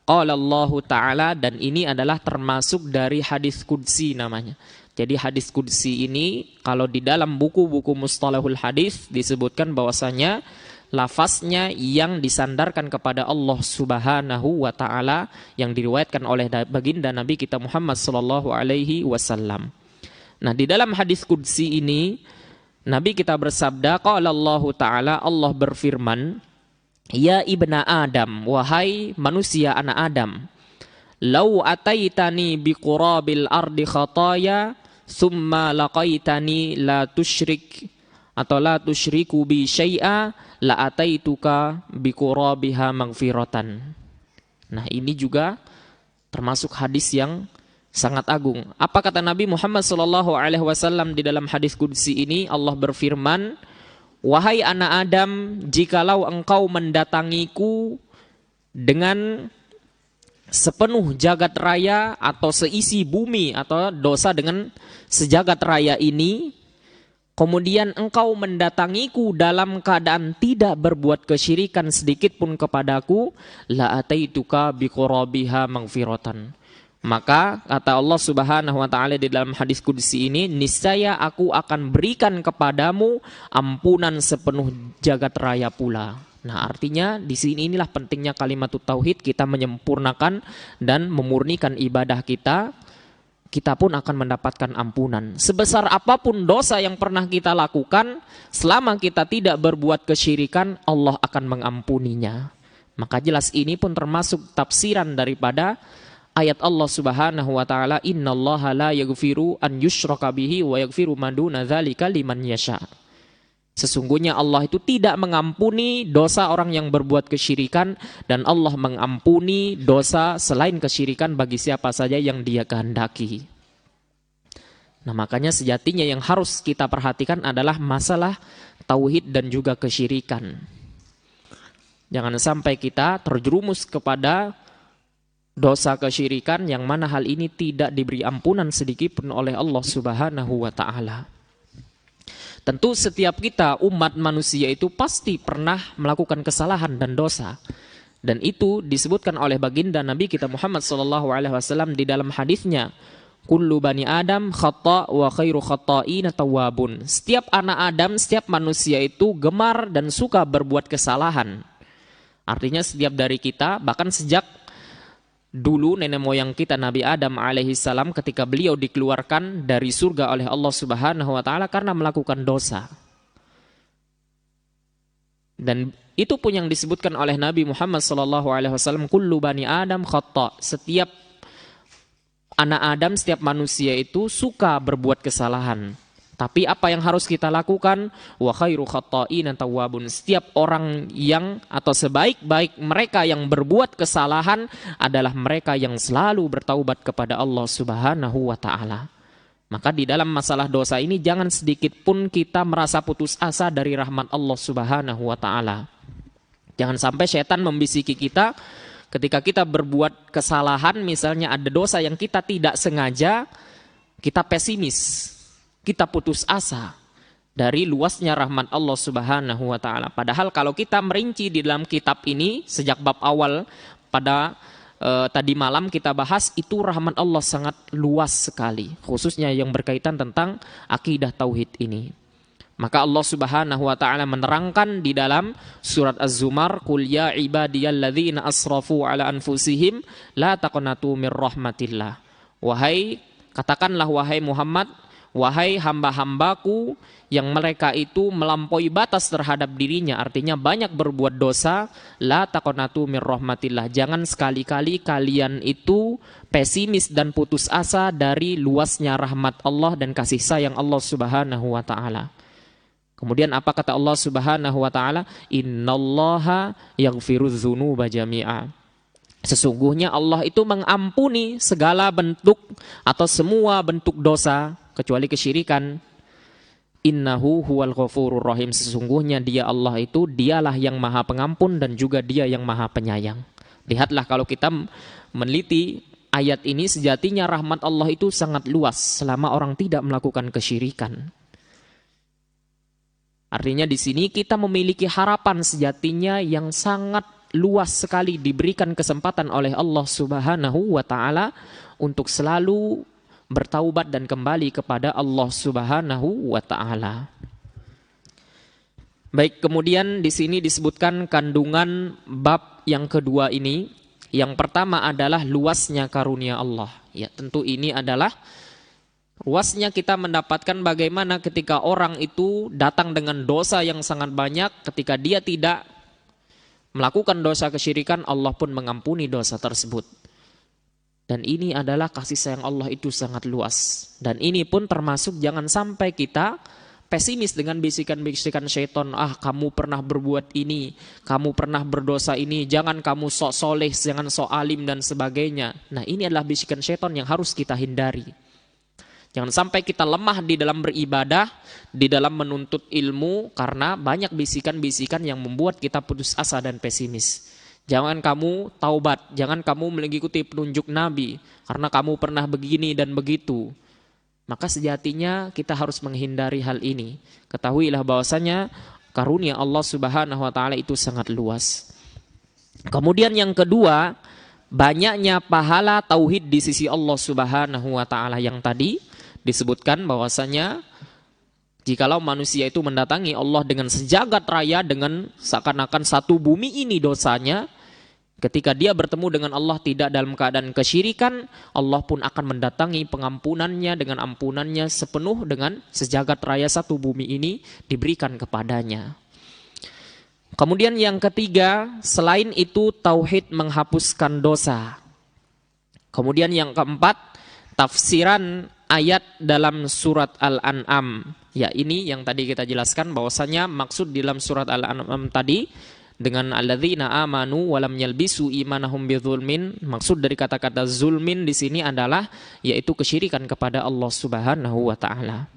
qala Allah taala, dan ini adalah termasuk dari hadis qudsi namanya. Jadi hadis qudsi ini kalau di dalam buku-buku mustalahul hadis disebutkan bahwasanya lafaznya yang disandarkan kepada Allah Subhanahu wa ta'ala, yang diriwayatkan oleh baginda Nabi kita Muhammad sallallahu alaihi wasallam. Nah, di dalam hadis qudsi ini Nabi kita bersabda, qala Allah ta'ala, Allah berfirman, ya ibna Adam, wahai manusia anak Adam, lau ataitani biqurabil ardi khataya summa laqaitani la tusyrik atau la tusyriku bi syai'a la ataituka biqurabiha maghfiratan. Nah, ini juga termasuk hadis yang sangat agung. Apa kata Nabi Muhammad sallallahu alaihi wasallam di dalam hadis qudsi ini? Allah berfirman, wahai anak Adam, jikalau engkau mendatangiku dengan sepenuh jagat raya atau seisi bumi atau dosa dengan sejagat raya ini, kemudian engkau mendatangiku dalam keadaan tidak berbuat kesyirikan sedikit pun kepadaku, la ataituka biqurabiha maghfiratan. Maka kata Allah Subhanahu wa taala di dalam hadis qudsi ini, niscaya aku akan berikan kepadamu ampunan sepenuh jagat raya pula. Nah, artinya di sini inilah pentingnya kalimat tauhid, kita menyempurnakan dan memurnikan ibadah kita, kita pun akan mendapatkan ampunan. Sebesar apapun dosa yang pernah kita lakukan, selama kita tidak berbuat kesyirikan, Allah akan mengampuninya. Maka jelas ini pun termasuk tafsiran daripada ayat Allah Subhanahu wa taala, innallaha la yaghfiru an yushraka bihi wa yaghfiru ma duna dzalika liman yasha. Sesungguhnya Allah itu tidak mengampuni dosa orang yang berbuat kesyirikan, dan Allah mengampuni dosa selain kesyirikan bagi siapa saja yang Dia kehendaki. Nah, makanya sejatinya yang harus kita perhatikan adalah masalah tauhid dan juga kesyirikan. Jangan sampai kita terjerumus kepada dosa kesyirikan yang mana hal ini tidak diberi ampunan sedikit pun oleh Allah Subhanahu wa taala. Tentu setiap kita umat manusia itu pasti pernah melakukan kesalahan dan dosa. Dan itu disebutkan oleh baginda Nabi kita Muhammad SAW di dalam hadisnya, kullu bani Adam khata' wa khairu khata'ina tawwabun. Setiap anak Adam, setiap manusia itu gemar dan suka berbuat kesalahan. Artinya setiap dari kita, bahkan sejak dulu nenek moyang kita Nabi Adam alaihissalam ketika beliau dikeluarkan dari surga oleh Allah Subhanahu wa taala karena melakukan dosa. Dan itu pun yang disebutkan oleh Nabi Muhammad SAW, kullu bani Adam khata'. Setiap anak Adam, setiap manusia itu suka berbuat kesalahan. Tapi apa yang harus kita lakukan? Wa khairu khata'ina tawwabun. Setiap orang yang atau sebaik-baik mereka yang berbuat kesalahan adalah mereka yang selalu bertaubat kepada Allah Subhanahu wa taala. Maka di dalam masalah dosa ini jangan sedikit pun kita merasa putus asa dari rahmat Allah Subhanahu wa taala. Jangan sampai setan membisiki kita ketika kita berbuat kesalahan, misalnya ada dosa yang kita tidak sengaja, kita pesimis, kita putus asa dari luasnya rahmat Allah Subhanahu wa taala. Padahal kalau kita merinci di dalam kitab ini sejak bab awal pada tadi malam kita bahas, itu rahmat Allah sangat luas sekali, khususnya yang berkaitan tentang akidah tauhid ini. Maka Allah Subhanahu wa taala menerangkan di dalam surat Az-Zumar, qul ya ibadiyalladzina asrafu ala anfusihim la taqnatu mir rahmatillah. Wahai, katakanlah wahai Muhammad, wahai hamba-hambaku yang mereka itu melampaui batas terhadap dirinya, artinya banyak berbuat dosa, la taqnatu mir rahmatillah. Jangan sekali-kali kalian itu pesimis dan putus asa dari luasnya rahmat Allah dan kasih sayang Allah Subhanahu wa taala. Kemudian apa kata Allah Subhanahu wa taala? Innallaha yaghfirudz dzunuba jami'a. Sesungguhnya Allah itu mengampuni segala bentuk atau semua bentuk dosa kecuali kesyirikan. Innahu huwal ghafurur rahim. Sesungguhnya Dia Allah itu Dialah yang Maha Pengampun dan juga Dia yang Maha Penyayang. Lihatlah kalau kita meneliti ayat ini, sejatinya rahmat Allah itu sangat luas selama orang tidak melakukan kesyirikan. Artinya di sini kita memiliki harapan sejatinya yang sangat luas sekali, diberikan kesempatan oleh Allah Subhanahu wa taala untuk selalu bertaubat dan kembali kepada Allah Subhanahu wa taala. Baik, kemudian di sini disebutkan kandungan bab yang kedua ini. Yang pertama adalah luasnya karunia Allah. Ya, tentu ini adalah luasnya kita mendapatkan bagaimana ketika orang itu datang dengan dosa yang sangat banyak, ketika dia tidak melakukan dosa kesyirikan, Allah pun mengampuni dosa tersebut. Dan ini adalah kasih sayang Allah itu sangat luas. Dan ini pun termasuk jangan sampai kita pesimis dengan bisikan-bisikan syaitan, kamu pernah berbuat ini, kamu pernah berdosa ini, jangan kamu sok soleh, jangan sok alim dan sebagainya. Nah, ini adalah bisikan syaitan yang harus kita hindari. Jangan sampai kita lemah di dalam beribadah, di dalam menuntut ilmu, karena banyak bisikan-bisikan yang membuat kita putus asa dan pesimis. Jangan kamu taubat, jangan kamu mengikuti penunjuk Nabi karena kamu pernah begini dan begitu. Maka sejatinya kita harus menghindari hal ini. Ketahuilah bahwasanya karunia Allah Subhanahu wa taala itu sangat luas. Kemudian yang kedua, banyaknya pahala tauhid di sisi Allah Subhanahu wa taala yang tadi disebutkan bahwasanya jikalau manusia itu mendatangi Allah dengan sejagat raya, dengan seakan-akan satu bumi ini dosanya, ketika dia bertemu dengan Allah tidak dalam keadaan kesyirikan, Allah pun akan mendatangi pengampunannya dengan ampunannya sepenuh dengan sejagat raya satu bumi ini diberikan kepadanya. Kemudian yang ketiga, selain itu tauhid menghapuskan dosa. Kemudian yang keempat, tafsiran ayat dalam surat Al-An'am. Ya, ini yang tadi kita jelaskan bahwasanya maksud dalam surat Al-An'am tadi dengan alladzina amanu walam yalbisu imanahum bidzulmin, maksud dari kata-kata zulmin di sini adalah yaitu kesyirikan kepada Allah Subhanahu wa taala.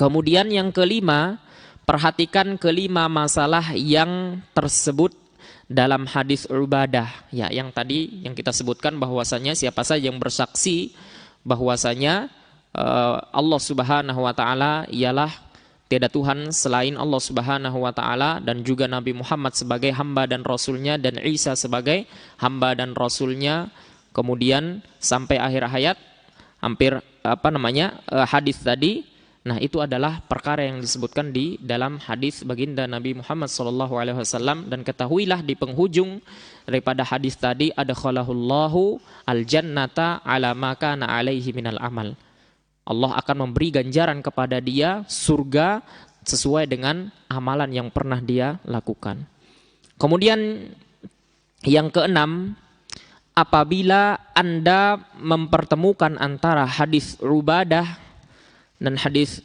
Kemudian yang kelima, perhatikan kelima masalah yang tersebut dalam hadis Ubadah. Ya, yang tadi yang kita sebutkan bahwasanya siapa saja yang bersaksi bahwasanya Allah Subhanahu wa taala ialah tiada Tuhan selain Allah Subhanahu wa taala, dan juga Nabi Muhammad sebagai hamba dan rasulnya, dan Isa sebagai hamba dan rasulnya. Kemudian sampai akhir hayat hampir hadis tadi. Nah, itu adalah perkara yang disebutkan di dalam hadis baginda Nabi Muhammad SAW. Dan ketahuilah di penghujung daripada hadis tadi, adkhalahullahu al-jannata ala ma kana alaihi minal amal. Allah akan memberi ganjaran kepada dia surga sesuai dengan amalan yang pernah dia lakukan. Kemudian yang keenam, apabila Anda mempertemukan antara hadis Ubadah dan hadis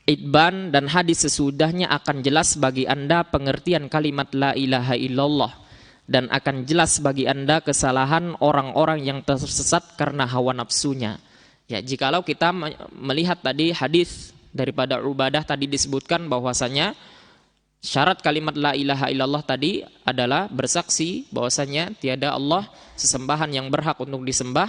Itban dan hadis sesudahnya, akan jelas bagi Anda pengertian kalimat la ilaha illallah, dan akan jelas bagi Anda kesalahan orang-orang yang tersesat karena hawa nafsunya. Ya, jikalau kita melihat tadi hadis daripada Ubadah tadi disebutkan bahwasanya syarat kalimat la ilaha illallah tadi adalah bersaksi bahwasanya tiada Allah sesembahan yang berhak untuk disembah,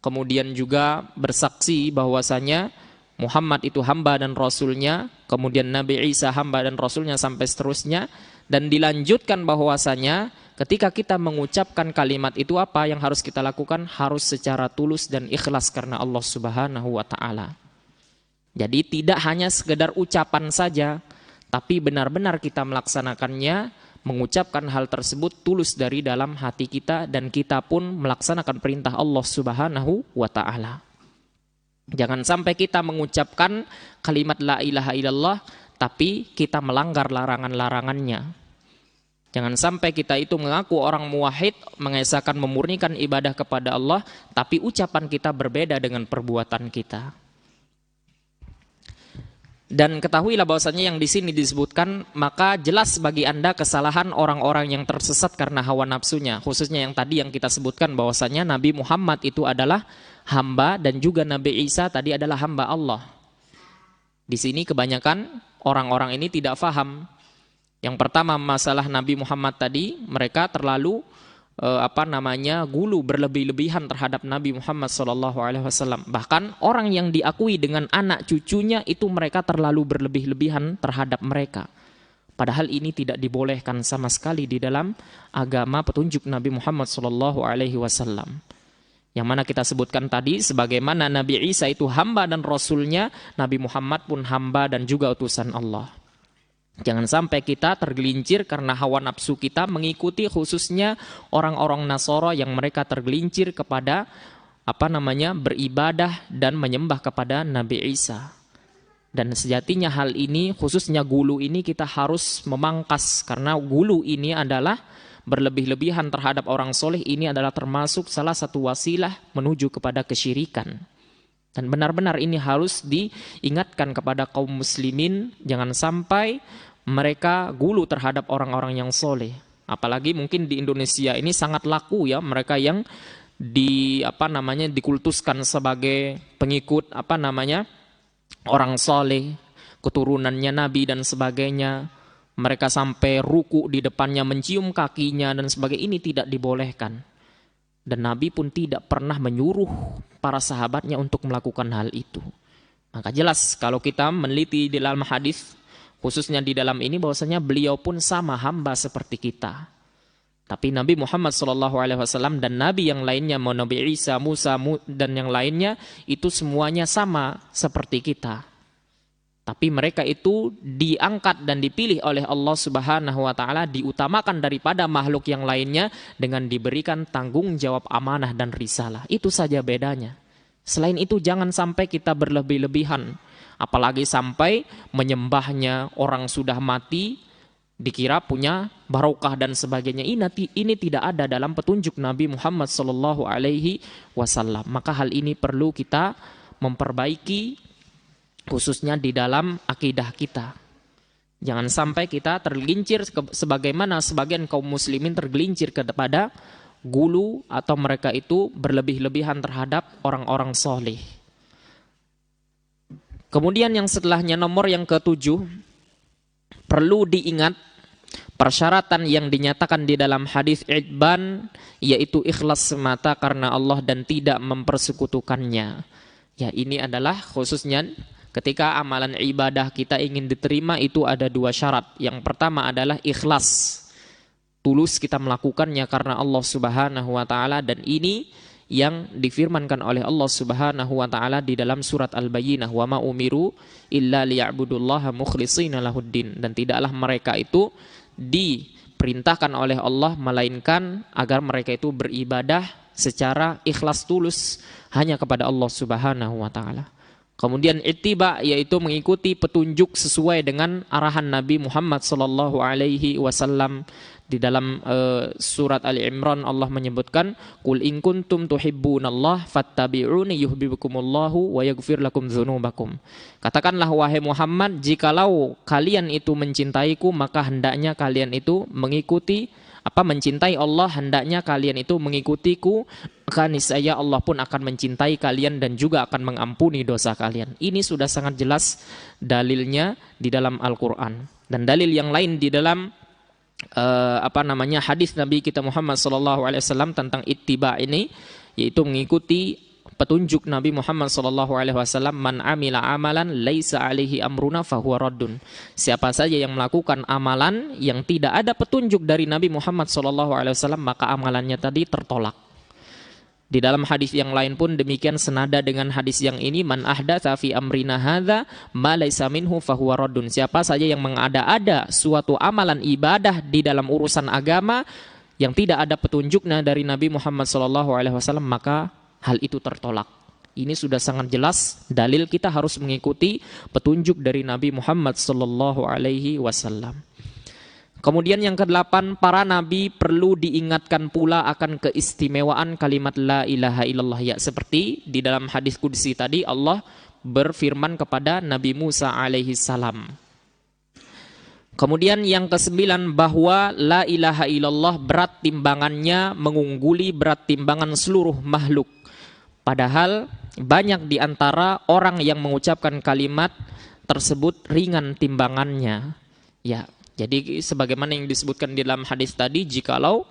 kemudian juga bersaksi bahwasanya Muhammad itu hamba dan rasulnya, kemudian Nabi Isa hamba dan rasulnya, sampai seterusnya. Dan dilanjutkan bahwasanya ketika kita mengucapkan kalimat itu, apa yang harus kita lakukan? Harus secara tulus dan ikhlas karena Allah Subhanahu wa ta'ala. Jadi tidak hanya sekedar ucapan saja, tapi benar-benar kita melaksanakannya, mengucapkan hal tersebut tulus dari dalam hati kita, dan kita pun melaksanakan perintah Allah Subhanahu wa ta'ala. Jangan sampai kita mengucapkan kalimat la ilaha illallah tapi kita melanggar larangan-larangannya. Jangan sampai kita itu mengaku orang muwahhid, mengesahkan memurnikan ibadah kepada Allah, tapi ucapan kita berbeda dengan perbuatan kita. Dan ketahuilah bahwasanya yang di sini disebutkan, maka jelas bagi Anda kesalahan orang-orang yang tersesat karena hawa nafsunya, khususnya yang tadi yang kita sebutkan bahwasanya Nabi Muhammad itu adalah hamba, dan juga Nabi Isa tadi adalah hamba Allah. Di sini kebanyakan orang-orang ini tidak faham. Yang pertama, masalah Nabi Muhammad tadi, mereka terlalu gulu berlebih-lebihan terhadap Nabi Muhammad SAW. Bahkan orang yang diakui dengan anak cucunya itu mereka terlalu berlebih-lebihan terhadap mereka. Padahal ini tidak dibolehkan sama sekali di dalam agama petunjuk Nabi Muhammad SAW. Yang mana kita sebutkan tadi, sebagaimana Nabi Isa itu hamba dan rasulnya, Nabi Muhammad pun hamba dan juga utusan Allah. Jangan sampai kita tergelincir karena hawa nafsu kita mengikuti khususnya orang-orang Nasara yang mereka tergelincir kepada beribadah dan menyembah kepada Nabi Isa. Dan sejatinya hal ini, khususnya gulu ini, kita harus memangkas, karena gulu ini adalah berlebih-lebihan terhadap orang soleh. Ini adalah termasuk salah satu wasilah menuju kepada kesyirikan. Dan benar-benar ini harus diingatkan kepada kaum muslimin, jangan sampai mereka gulu terhadap orang-orang yang soleh. Apalagi mungkin di Indonesia ini sangat laku ya, mereka yang dikultuskan sebagai pengikut orang soleh, keturunannya Nabi dan sebagainya. mereka sampai ruku di depannya, mencium kakinya dan sebagainya, ini tidak dibolehkan. Dan Nabi pun tidak pernah menyuruh para sahabatnya untuk melakukan hal itu. Maka jelas kalau kita meneliti di dalam hadis, khususnya di dalam ini, bahwasanya beliau pun sama hamba seperti kita. Tapi Nabi Muhammad SAW dan Nabi yang lainnya, mau Nabi Isa, Musa, dan yang lainnya, itu semuanya sama seperti kita. Tapi mereka itu diangkat dan dipilih oleh Allah Subhanahu wa Ta'ala, diutamakan daripada makhluk yang lainnya dengan diberikan tanggung jawab amanah dan risalah. Itu saja bedanya. Selain itu jangan sampai kita berlebih-lebihan, apalagi sampai menyembahnya orang sudah mati, dikira punya barokah dan sebagainya. Ini tidak ada dalam petunjuk Nabi Muhammad SAW. Maka hal ini perlu kita memperbaiki, khususnya di dalam akidah kita. Jangan sampai kita tergelincir sebagaimana sebagian kaum muslimin tergelincir kepada gulu atau mereka itu berlebih-lebihan terhadap orang-orang soleh. Kemudian yang setelahnya, nomor yang ke-7, perlu diingat persyaratan yang dinyatakan di dalam hadis Idban, yaitu ikhlas semata karena Allah dan tidak mempersekutukannya. Ya, ini adalah khususnya ketika amalan ibadah kita ingin diterima, itu ada 2 syarat. Yang pertama adalah ikhlas, tulus kita melakukannya karena Allah Subhanahu wa Ta'ala, dan ini yang difirmankan oleh Allah Subhanahu wa Ta'ala di dalam surat Al-Bayyinah, wa ma umiru illa liya'budullaha mukhlishina lahuddin, dan tidaklah mereka itu diperintahkan oleh Allah melainkan agar mereka itu beribadah secara ikhlas tulus hanya kepada Allah Subhanahu wa Ta'ala. Kemudian ittiba, yaitu mengikuti petunjuk sesuai dengan arahan Nabi Muhammad SAW. Di dalam surat Ali Imran Allah menyebutkan, qul in kuntum tuhibbunallaha fattabi'uni yuhibbukumullahu wa yaghfir lakum dzunubakum. Katakanlah wahai Muhammad, jikalau kalian itu mencintaiku, maka hendaknya kalian itu mengikuti mencintai Allah, hendaknya kalian itu mengikutiku, maka niscaya Allah pun akan mencintai kalian dan juga akan mengampuni dosa kalian. Ini sudah sangat jelas dalilnya di dalam Al-Qur'an. Dan dalil yang lain di dalam hadis Nabi kita Muhammad SAW tentang ittiba ini, yaitu mengikuti petunjuk Nabi Muhammad SAW. Man amila amalan laisa alaihi amruna fahuwa raddun. Siapa saja yang melakukan amalan yang tidak ada petunjuk dari Nabi Muhammad SAW, maka amalannya tadi tertolak. Di dalam hadis yang lain pun demikian, senada dengan hadis yang ini, man ahdatsa fi amrina hadza ma laisa minhu fahuwa raddun. Siapa saja yang mengada-ada suatu amalan ibadah di dalam urusan agama yang tidak ada petunjuknya dari Nabi Muhammad SAW, maka hal itu tertolak. Ini sudah sangat jelas dalil kita harus mengikuti petunjuk dari Nabi Muhammad SAW. Kemudian yang ke-8, para nabi perlu diingatkan pula akan keistimewaan kalimat la ilaha illallah, ya seperti di dalam hadis qudsi tadi Allah berfirman kepada Nabi Musa alaihi salam. Kemudian yang ke-9, bahwa la ilaha illallah berat timbangannya mengungguli berat timbangan seluruh makhluk. Padahal banyak di antara orang yang mengucapkan kalimat tersebut ringan timbangannya. Ya, jadi sebagaimana yang disebutkan di dalam hadis tadi, jikalau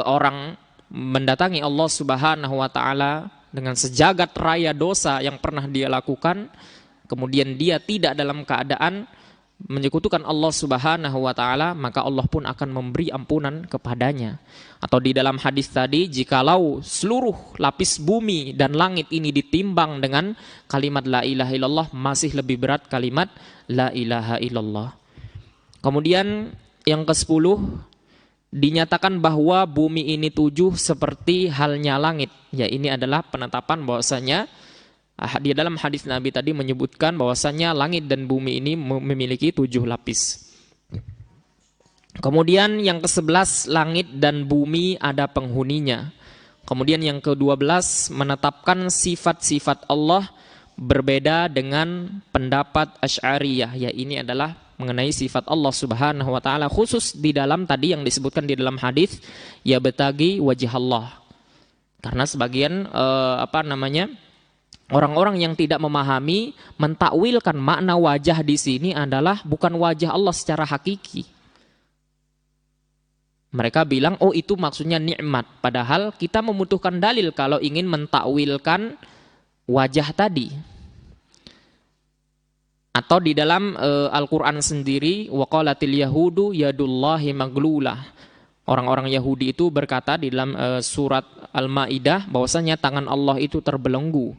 orang mendatangi Allah Subhanahu wa Ta'ala dengan sejagat raya dosa yang pernah dia lakukan, kemudian dia tidak dalam keadaan menyekutukan Allah Subhanahu wa Ta'ala, maka Allah pun akan memberi ampunan kepadanya. Atau di dalam hadis tadi, jikalau seluruh lapis bumi dan langit ini ditimbang dengan kalimat la ilaha illallah, masih lebih berat kalimat la ilaha illallah. Kemudian yang ke-10, dinyatakan bahwa bumi ini 7 seperti halnya langit. Ya, ini adalah penetapan bahwasanya di dalam hadis Nabi tadi menyebutkan bahwasanya langit dan bumi ini memiliki 7 lapis. Kemudian yang ke-11, langit dan bumi ada penghuninya. Kemudian yang ke-12, menetapkan sifat-sifat Allah berbeda dengan pendapat Asy'ariyah. Ya, ini adalah mengenai sifat Allah Subhanahu wa Ta'ala, khusus di dalam tadi yang disebutkan di dalam hadis ya betagi wajah Allah. Karena sebagian Orang-orang yang tidak memahami mentakwilkan makna wajah di sini adalah bukan wajah Allah secara hakiki. Mereka bilang, oh itu maksudnya nikmat. Padahal kita membutuhkan dalil kalau ingin mentakwilkan wajah tadi. Atau di dalam Al-Quran sendiri, waqalatil yahudu yadullahi maglulah. Orang-orang Yahudi itu berkata di dalam surat Al-Maidah bahwasanya tangan Allah itu terbelenggu.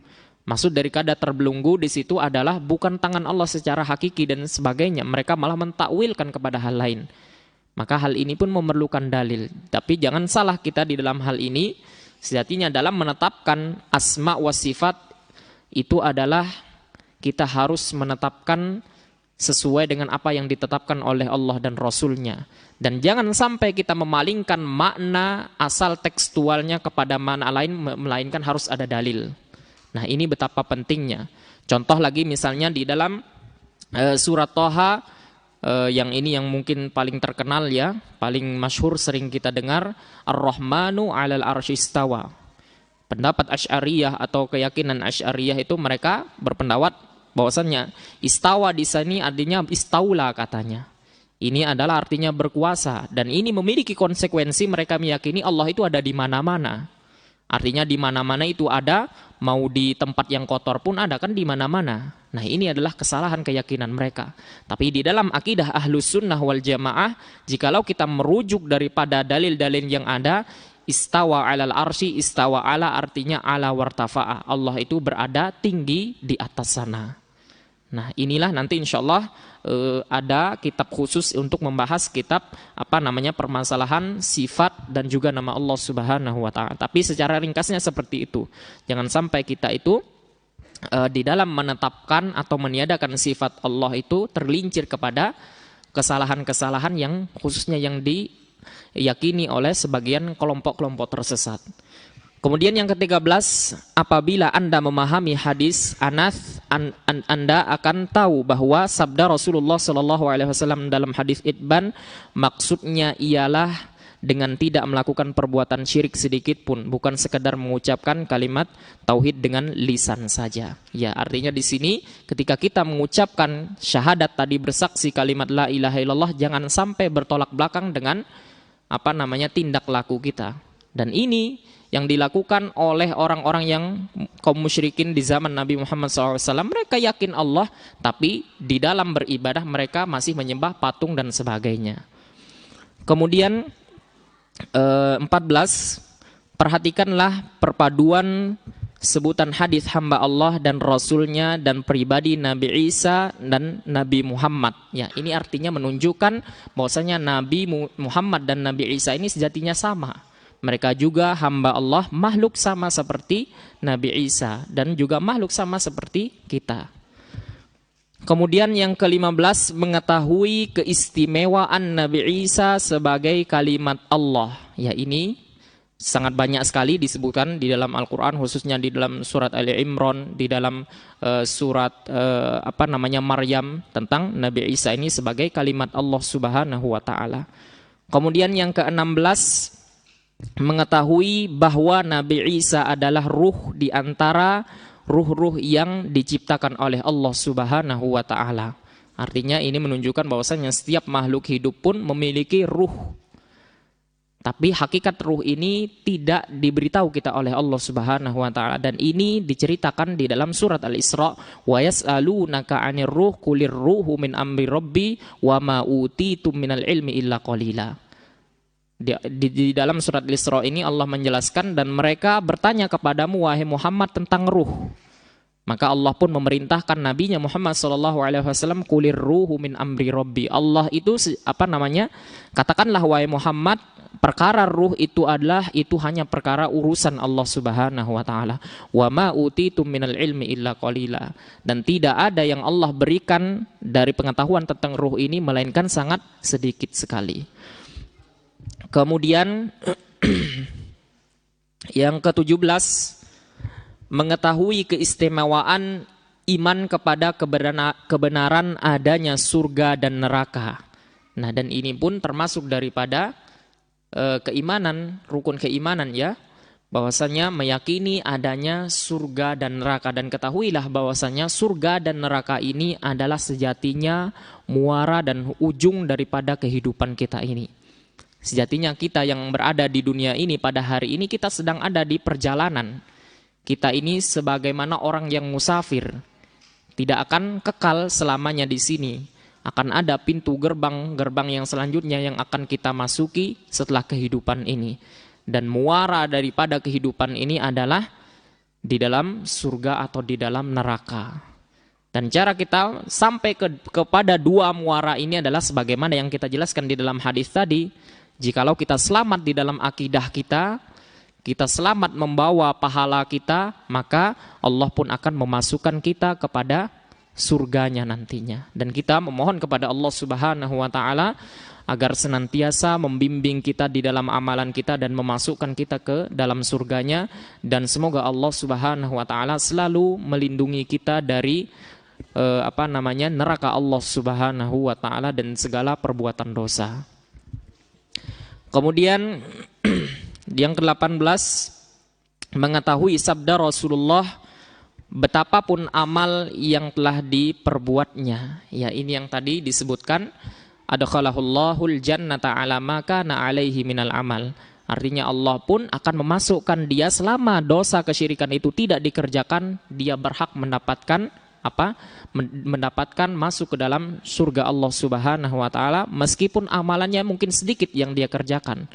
Maksud dari kata terbelenggu di situ adalah bukan tangan Allah secara hakiki dan sebagainya. Mereka malah mentakwilkan kepada hal lain. Maka hal ini pun memerlukan dalil. Tapi jangan salah kita di dalam hal ini. Sejatinya dalam menetapkan asma wa sifat itu adalah kita harus menetapkan sesuai dengan apa yang ditetapkan oleh Allah dan Rasulnya. Dan jangan sampai kita memalingkan makna asal tekstualnya kepada makna lain, melainkan harus ada dalil. Nah ini betapa pentingnya. Contoh lagi misalnya di dalam surat Thaha, yang ini yang mungkin paling terkenal ya, paling masyhur sering kita dengar, Ar-Rahmanu 'alal arsy istawa. Pendapat Asy'ariyah atau keyakinan Asy'ariyah itu mereka berpendapat bahwasannya istawa di sini artinya istaula katanya. Ini adalah artinya berkuasa dan ini memiliki konsekuensi mereka meyakini Allah itu ada di mana-mana. Artinya di mana-mana itu ada, mau di tempat yang kotor pun ada kan di mana-mana. Nah ini adalah kesalahan keyakinan mereka. Tapi di dalam akidah Ahlus Sunnah wal Jamaah, jikalau kita merujuk daripada dalil-dalil yang ada, istawa alal arsy, istawa ala artinya ala wartafa'a. Allah itu berada tinggi di atas sana. Nah inilah nanti insyaallah ada kitab khusus untuk membahas kitab permasalahan sifat dan juga nama Allah Subhanahu wa taala. Tapi secara ringkasnya seperti itu. Jangan sampai kita itu di dalam menetapkan atau meniadakan sifat Allah itu terlincir kepada kesalahan-kesalahan yang khususnya yang diyakini oleh sebagian kelompok-kelompok tersesat. Kemudian yang ke-13, apabila Anda memahami hadis Anas, Anda akan tahu bahwa sabda Rasulullah SAW dalam hadis Itban maksudnya ialah dengan tidak melakukan perbuatan syirik sedikit pun, bukan sekedar mengucapkan kalimat tauhid dengan lisan saja. Ya, artinya di sini ketika kita mengucapkan syahadat tadi, bersaksi kalimat la ilaha illallah, jangan sampai bertolak belakang dengan tindak laku kita. Dan ini yang dilakukan oleh orang-orang yang kaum musyrikin di zaman Nabi Muhammad SAW. Mereka yakin Allah, tapi di dalam beribadah mereka masih menyembah patung dan sebagainya. Kemudian 14, perhatikanlah perpaduan sebutan hadis hamba Allah dan Rasulnya dan pribadi Nabi Isa dan Nabi Muhammad. Ya, ini artinya menunjukkan bahwasanya Nabi Muhammad dan Nabi Isa ini sejatinya sama. Mereka juga hamba Allah, makhluk sama seperti Nabi Isa dan juga makhluk sama seperti kita. Kemudian yang ke-15, mengetahui keistimewaan Nabi Isa sebagai kalimat Allah. Ya, ini sangat banyak sekali disebutkan di dalam Al-Quran, khususnya di dalam surat Ali Imran, di dalam surat Maryam, tentang Nabi Isa ini sebagai kalimat Allah Subhanahu wa taala. Kemudian yang ke-16, mengetahui bahwa Nabi Isa adalah ruh di antara ruh-ruh yang diciptakan oleh Allah Subhanahu wa taala. Artinya ini menunjukkan bahwasanya setiap makhluk hidup pun memiliki ruh. Tapi hakikat ruh ini tidak diberitahu kita oleh Allah Subhanahu wa taala, dan ini diceritakan di dalam surat Al-Isra, wa yas'alunaka 'anir ruh qulir ruhu min amri rabbi wa ma utitum minal ilmi illa qalila. Di dalam surat Al-Isra ini Allah menjelaskan, dan mereka bertanya kepadamu wahai Muhammad tentang ruh. Maka Allah pun memerintahkan nabinya Muhammad SAW, kulir ruhu min amri rabbi. Allah itu katakanlah wahai Muhammad, perkara ruh itu hanya perkara urusan Allah Subhanahu wa taala. Wa ma utitum minal ilmi illa qalila. Dan tidak ada yang Allah berikan dari pengetahuan tentang ruh ini melainkan sangat sedikit sekali. Kemudian yang ke-17, mengetahui keistimewaan iman kepada kebenaran adanya surga dan neraka. Nah, dan ini pun termasuk daripada keimanan, rukun keimanan ya, bahwasanya meyakini adanya surga dan neraka, dan ketahuilah bahwasanya surga dan neraka ini adalah sejatinya muara dan ujung daripada kehidupan kita ini. Sejatinya kita yang berada di dunia ini pada hari ini kita sedang ada di perjalanan. Kita ini sebagaimana orang yang musafir, tidak akan kekal selamanya di sini. Akan ada pintu gerbang yang selanjutnya yang akan kita masuki setelah kehidupan ini. Dan muara daripada kehidupan ini adalah di dalam surga atau di dalam neraka. Dan cara kita sampai kepada dua muara ini adalah sebagaimana yang kita jelaskan di dalam hadis tadi. Jikalau kita selamat di dalam akidah kita, kita selamat membawa pahala kita, maka Allah pun akan memasukkan kita kepada surganya nantinya. Dan kita memohon kepada Allah Subhanahu wa taala agar senantiasa membimbing kita di dalam amalan kita dan memasukkan kita ke dalam surganya, dan semoga Allah Subhanahu wa taala selalu melindungi kita dari neraka Allah Subhanahu wa taala dan segala perbuatan dosa. Kemudian yang ke-18, mengetahui sabda Rasulullah, betapapun amal yang telah diperbuatnya. Ya, ini yang tadi disebutkan, adkhalahullahul jannata ala ma kana alaihi minal amal. Artinya Allah pun akan memasukkan dia selama dosa kesyirikan itu tidak dikerjakan, dia berhak mendapatkan mendapatkan masuk ke dalam surga Allah Subhanahu wa taala, meskipun amalannya mungkin sedikit yang dia kerjakan.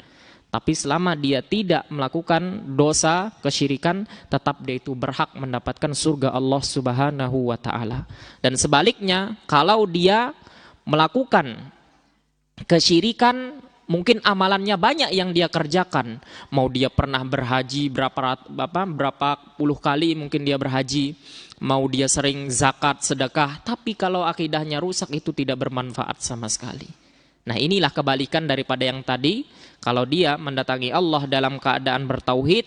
Tapi selama dia tidak melakukan dosa kesyirikan, tetap dia itu berhak mendapatkan surga Allah Subhanahu wa taala. Dan sebaliknya, kalau dia melakukan kesyirikan, mungkin amalannya banyak yang dia kerjakan. Mau dia pernah berhaji berapa puluh kali mungkin dia berhaji, mau dia sering zakat, sedekah, tapi kalau akidahnya rusak itu tidak bermanfaat sama sekali. Nah, inilah kebalikan daripada yang tadi. Kalau dia mendatangi Allah dalam keadaan bertauhid,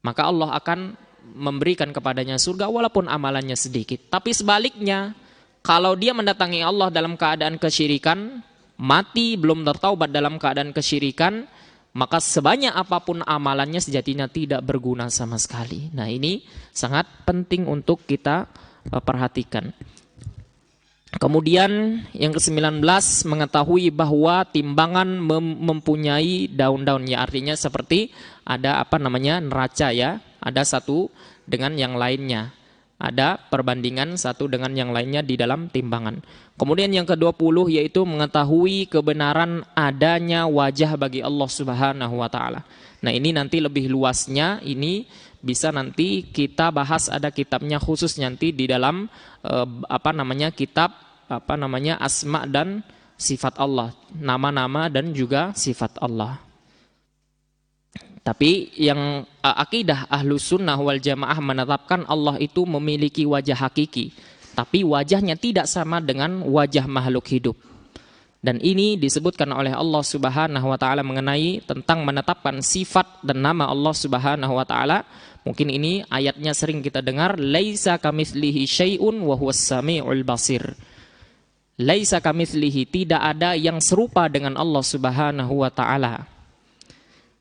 maka Allah akan memberikan kepadanya surga walaupun amalannya sedikit. Tapi sebaliknya, kalau dia mendatangi Allah dalam keadaan kesyirikan, mati belum bertaubat dalam keadaan kesyirikan, maka sebanyak apapun amalannya sejatinya tidak berguna sama sekali. Nah, ini sangat penting untuk kita perhatikan. Kemudian yang ke-19, mengetahui bahwa timbangan mempunyai daun-daunnya. Artinya seperti ada neraca ya, ada satu dengan yang lainnya. Ada perbandingan satu dengan yang lainnya di dalam timbangan. Kemudian yang ke-20 yaitu mengetahui kebenaran adanya wajah bagi Allah Subhanahu wa taala. Nah, ini nanti lebih luasnya, ini bisa nanti kita bahas, ada kitabnya khusus nanti di dalam kitab asma dan sifat Allah, nama-nama dan juga sifat Allah. Tapi yang akidah Ahlus Sunnah wal Jamaah menetapkan Allah itu memiliki wajah hakiki, tapi wajahnya tidak sama dengan wajah makhluk hidup. Dan ini disebutkan oleh Allah Subhanahu wa taala mengenai tentang menetapkan sifat dan nama Allah Subhanahu wa taala. Mungkin ini ayatnya sering kita dengar, laisa kamitslihi syai'un wa huwas samiul basir. Laisa kamitslihi, tidak ada yang serupa dengan Allah Subhanahu wa taala.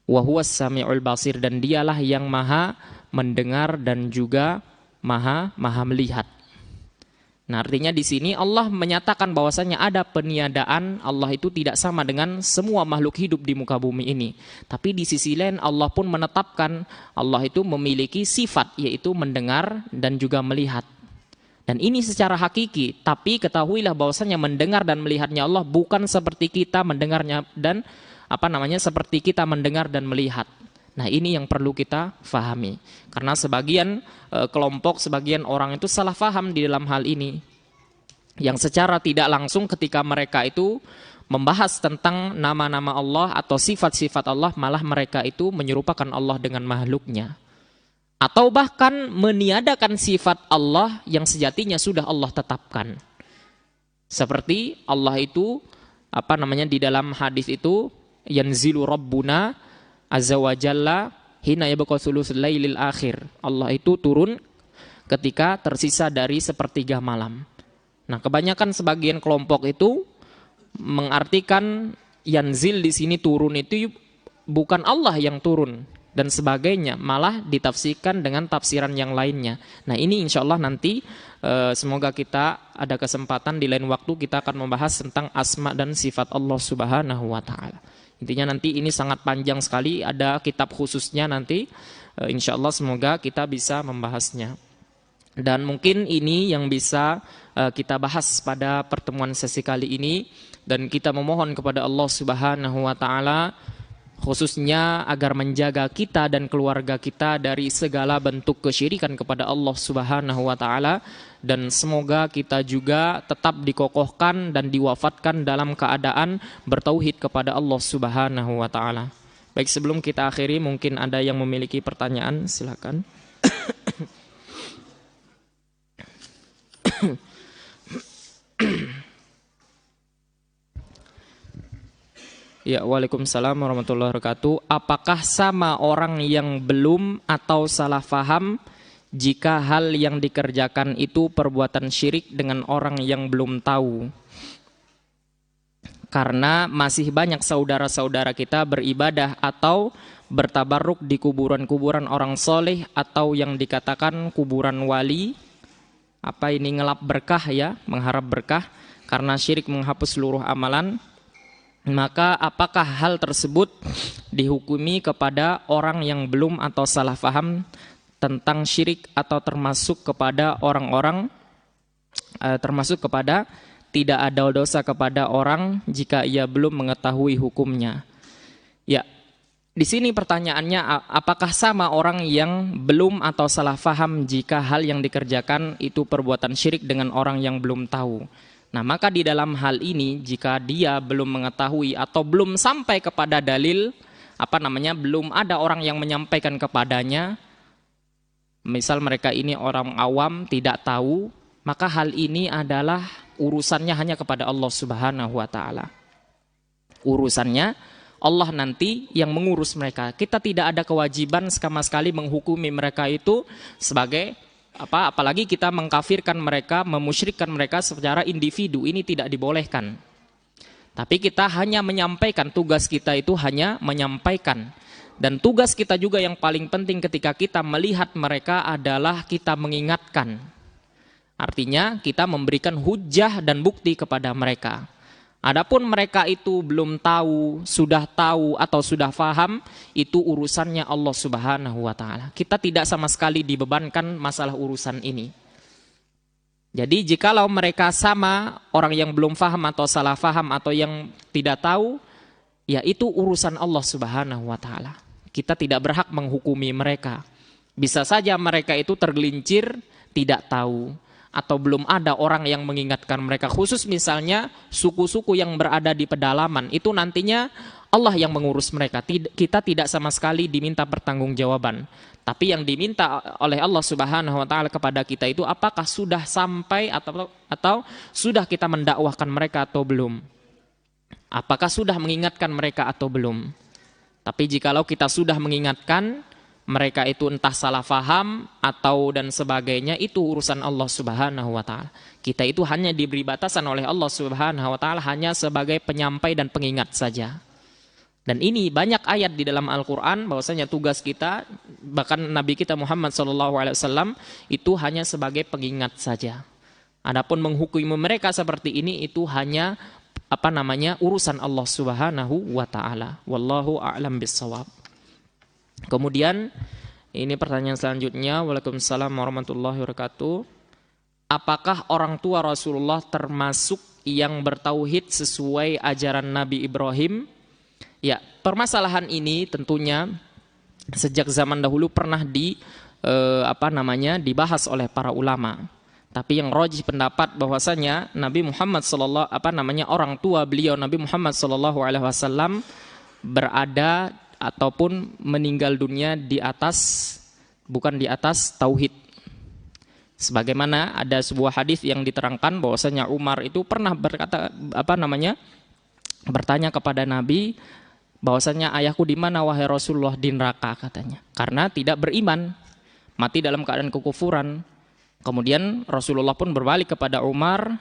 Wa huwas samiul basir, dan dialah yang maha mendengar dan juga maha melihat. Nah, artinya di sini Allah menyatakan bahwasanya ada peniadaan, Allah itu tidak sama dengan semua makhluk hidup di muka bumi ini. Tapi di sisi lain Allah pun menetapkan Allah itu memiliki sifat, yaitu mendengar dan juga melihat. Dan ini secara hakiki, tapi ketahuilah bahwasanya mendengar dan melihatnya Allah bukan seperti kita mendengarnya dan seperti kita mendengar dan melihat. Nah, ini yang perlu kita fahami. Karena sebagian kelompok, sebagian orang itu salah faham di dalam hal ini. Yang secara tidak langsung ketika mereka itu membahas tentang nama-nama Allah atau sifat-sifat Allah, malah mereka itu menyerupakan Allah dengan makhluknya. Atau bahkan meniadakan sifat Allah yang sejatinya sudah Allah tetapkan. Seperti Allah itu, di dalam hadis itu, yanzilu rabbuna azza wa jalla hina yabqa thuluthul lailil akhir. Allah itu turun ketika tersisa dari sepertiga malam. Nah, kebanyakan sebagian kelompok itu mengartikan yanzil di sini turun itu bukan Allah yang turun. dan sebagainya, malah ditafsirkan dengan tafsiran yang lainnya. Nah ini insya Allah nanti semoga kita ada kesempatan di lain waktu kita akan membahas tentang asma dan sifat Allah Subhanahu wa Ta'ala. Intinya nanti ini sangat panjang sekali, ada kitab khususnya nanti, insya Allah semoga kita bisa membahasnya. Dan mungkin ini yang bisa kita bahas pada pertemuan sesi kali ini, dan kita memohon kepada Allah Subhanahu wa Ta'ala khususnya agar menjaga kita dan keluarga kita dari segala bentuk kesyirikan kepada Allah Subhanahu wa Ta'ala, dan semoga kita juga tetap dikokohkan dan diwafatkan dalam keadaan bertauhid kepada Allah Subhanahu wa Ta'ala. Baik, sebelum kita akhiri mungkin ada yang memiliki pertanyaan, silakan. Ya, waalaikumsalam warahmatullahi wabarakatuh. Apakah sama orang yang belum atau salah faham jika hal yang dikerjakan itu perbuatan syirik dengan orang yang belum tahu? Karena masih banyak saudara-saudara kita beribadah atau bertabarruk di kuburan-kuburan orang soleh atau yang dikatakan kuburan wali. Apa ini ngelap berkah ya, mengharap berkah, karena syirik menghapus seluruh amalan. Maka apakah hal tersebut dihukumi kepada orang yang belum atau salah faham tentang syirik, atau termasuk kepada orang-orang termasuk kepada tidak ada dosa kepada orang jika ia belum mengetahui hukumnya? Ya, di sini pertanyaannya, apakah sama orang yang belum atau salah faham jika hal yang dikerjakan itu perbuatan syirik dengan orang yang belum tahu? Nah, maka di dalam hal ini jika dia belum mengetahui atau belum sampai kepada dalil, belum ada orang yang menyampaikan kepadanya, misal mereka ini orang awam tidak tahu, maka hal ini adalah urusannya hanya kepada Allah Subhanahu wa Ta'ala. Urusannya Allah nanti yang mengurus mereka. Kita tidak ada kewajiban sama sekali menghukumi mereka itu sebagai apalagi kita mengkafirkan mereka, memusyrikkan mereka secara individu, ini tidak dibolehkan. Tapi kita hanya menyampaikan, tugas kita itu hanya menyampaikan. Dan tugas kita juga yang paling penting ketika kita melihat mereka adalah kita mengingatkan. Artinya kita memberikan hujah dan bukti kepada mereka. Adapun mereka itu belum tahu, sudah tahu atau sudah faham, itu urusannya Allah Subhanahu wa Ta'ala. Kita tidak sama sekali dibebankan masalah urusan ini. Jadi jikalau mereka sama, orang yang belum faham atau salah faham atau yang tidak tahu, ya itu urusan Allah Subhanahu wa Ta'ala. Kita tidak berhak menghukumi mereka. Bisa saja mereka itu tergelincir, tidak tahu, atau belum ada orang yang mengingatkan mereka, khusus misalnya suku-suku yang berada di pedalaman, itu nantinya Allah yang mengurus mereka. Kita tidak sama sekali diminta pertanggungjawaban. Tapi yang diminta oleh Allah Subhanahu wa Ta'ala kepada kita itu apakah sudah sampai atau sudah kita mendakwahkan mereka atau belum? Apakah sudah mengingatkan mereka atau belum? Tapi jikalau kita sudah mengingatkan mereka itu entah salah faham atau dan sebagainya, itu urusan Allah Subhanahu wa Ta'ala. Kita itu hanya diberi batasan oleh Allah Subhanahu wa Ta'ala hanya sebagai penyampai dan pengingat saja. Dan ini banyak ayat di dalam Al-Quran bahwasanya tugas kita, bahkan Nabi kita Muhammad SAW itu hanya sebagai pengingat saja. Adapun menghukumi mereka seperti ini itu hanya urusan Allah Subhanahu wa Ta'ala. Wallahu a'lam bissawab. Kemudian ini pertanyaan selanjutnya, waalaikumsalam warahmatullahi wabarakatuh. Apakah orang tua Rasulullah termasuk yang bertauhid sesuai ajaran Nabi Ibrahim? Ya, permasalahan ini tentunya sejak zaman dahulu pernah dibahas oleh para ulama. Tapi yang rajih pendapat bahwasanya Nabi Muhammad orang tua beliau Nabi Muhammad SAW berada ataupun meninggal dunia bukan di atas tauhid. Sebagaimana ada sebuah hadis yang diterangkan bahwasanya Umar itu pernah bertanya kepada Nabi bahwasanya ayahku di mana wahai Rasulullah? Di neraka katanya. Karena tidak beriman, mati dalam keadaan kekufuran. Kemudian Rasulullah pun berbalik kepada Umar,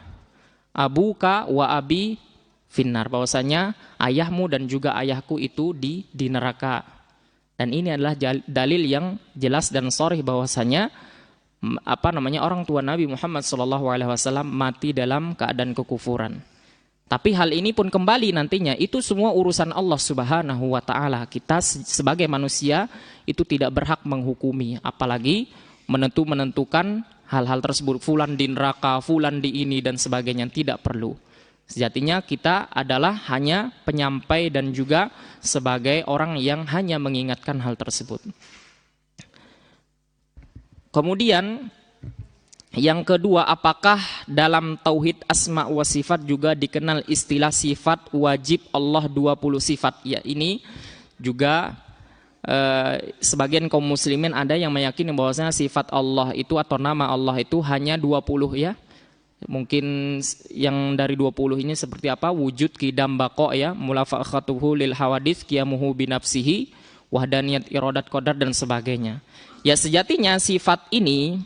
abuka wa abi finnar, bahwasanya ayahmu dan juga ayahku itu di neraka. Dan ini adalah dalil yang jelas dan sharih bahwasanya orang tua Nabi Muhammad SAW mati dalam keadaan kekufuran. Tapi hal ini pun kembali nantinya itu semua urusan Allah Subhanahu wa taala. Kita sebagai manusia itu tidak berhak menghukumi, apalagi menentukan hal-hal tersebut, fulan di neraka, fulan di ini dan sebagainya, tidak perlu. Sejatinya kita adalah hanya penyampai dan juga sebagai orang yang hanya mengingatkan hal tersebut. Kemudian yang kedua, apakah dalam tauhid asma wa sifat juga dikenal istilah sifat wajib Allah 20 sifat? Ya, ini juga sebagian kaum muslimin ada yang meyakini bahwasanya sifat Allah itu atau nama Allah itu hanya 20 ya. Mungkin yang dari 20 ini seperti apa? Wujud, qidam, baqa ya, mulafakhatuhu lil hawadits, qiyamuhu binafsihi, wahdaniyat, iradat, qadar dan sebagainya. Ya, sejatinya sifat ini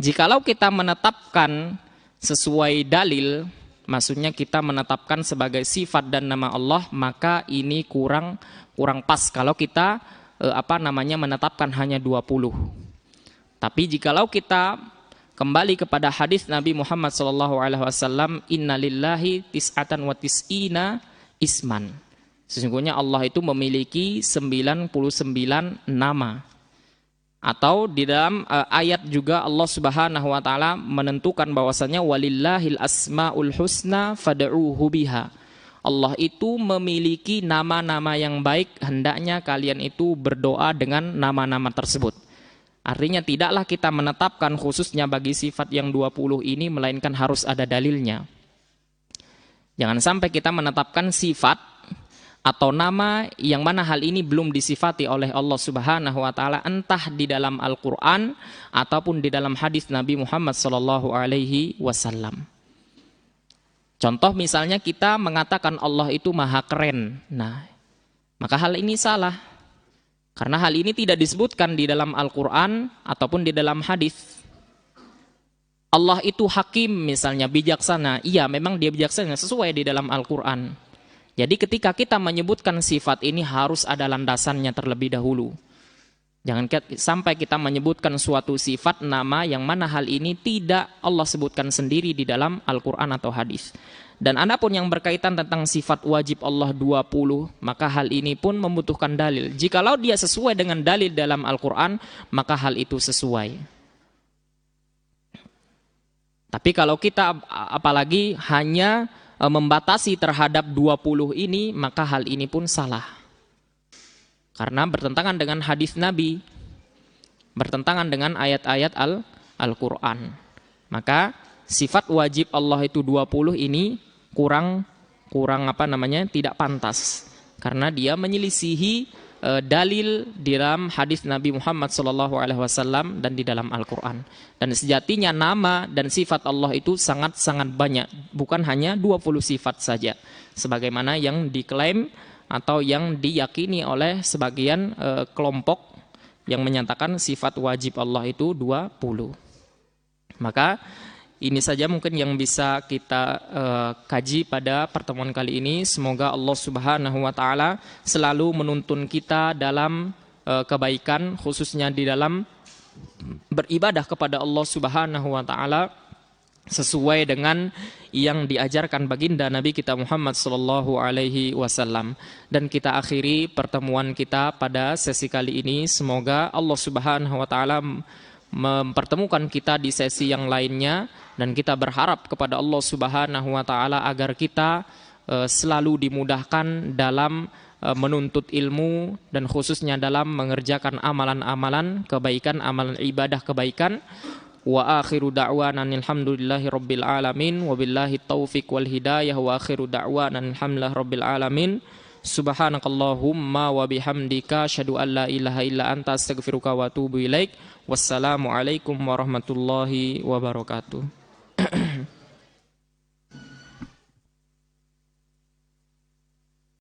jikalau kita menetapkan sesuai dalil, maksudnya kita menetapkan sebagai sifat dan nama Allah, maka ini kurang pas kalau kita menetapkan hanya 20. Tapi jikalau kita kembali kepada hadis Nabi Muhammad SAW, innalillahi tis'atan wa tis'ina isman. Sesungguhnya Allah itu memiliki 99 nama. Atau di dalam ayat juga Allah Subhanahu wa taala menentukan bahwasanya walillahil asmaul husna fad'uuhu biha. Allah itu memiliki nama-nama yang baik, hendaknya kalian itu berdoa dengan nama-nama tersebut. Artinya tidaklah kita menetapkan khususnya bagi sifat yang 20 ini, melainkan harus ada dalilnya. Jangan sampai kita menetapkan sifat atau nama yang mana hal ini belum disifati oleh Allah Subhanahu wa taala, entah di dalam Al-Qur'an ataupun di dalam hadis Nabi Muhammad SAW. Contoh misalnya kita mengatakan Allah itu maha keren. Nah, maka hal ini salah. Karena hal ini tidak disebutkan di dalam Al-Quran ataupun di dalam hadis. Allah itu hakim misalnya, bijaksana. Iya, memang dia bijaksana sesuai di dalam Al-Quran. Jadi ketika kita menyebutkan sifat ini harus ada landasannya terlebih dahulu. Jangan sampai kita menyebutkan suatu sifat nama yang mana hal ini tidak Allah sebutkan sendiri di dalam Al-Quran atau hadis. Dan adapun yang berkaitan tentang sifat wajib Allah 20, maka hal ini pun membutuhkan dalil. Jikalau dia sesuai dengan dalil dalam Al-Quran, maka hal itu sesuai. Tapi kalau kita apalagi hanya membatasi terhadap 20 ini, maka hal ini pun salah. Karena bertentangan dengan hadis Nabi, bertentangan dengan ayat-ayat Al-Quran. Maka sifat wajib Allah itu 20 ini kurang tidak pantas, karena dia menyelisihi dalil di dalam hadis Nabi Muhammad SAW dan di dalam Al-Quran. Dan sejatinya nama dan sifat Allah itu sangat-sangat banyak, bukan hanya 20 sifat saja, sebagaimana yang diklaim atau yang diyakini oleh sebagian kelompok yang menyatakan sifat wajib Allah itu 20. Maka ini saja mungkin yang bisa kita kaji pada pertemuan kali ini. Semoga Allah Subhanahu wa taala selalu menuntun kita dalam kebaikan, khususnya di dalam beribadah kepada Allah Subhanahu wa taala sesuai dengan yang diajarkan baginda Nabi kita Muhammad sallallahu alaihi wasallam. Dan kita akhiri pertemuan kita pada sesi kali ini. Semoga Allah Subhanahu wa taala mempertemukan kita di sesi yang lainnya, dan kita berharap kepada Allah Subhanahu wa taala agar kita selalu dimudahkan dalam menuntut ilmu dan khususnya dalam mengerjakan amalan-amalan kebaikan, amalan ibadah kebaikan. Wa akhiru da'wana alhamdulillahi rabbil alamin wa billahi taufiq wal hidayah wa akhiru da'wana alhamdulillahi rabbil alamin. Subhanakallahumma wa bihamdika asyhadu an la ilaha illa anta astaghfiruka wa atubu ilaik. Wassalamu alaikum warahmatullahi wabarakatuh.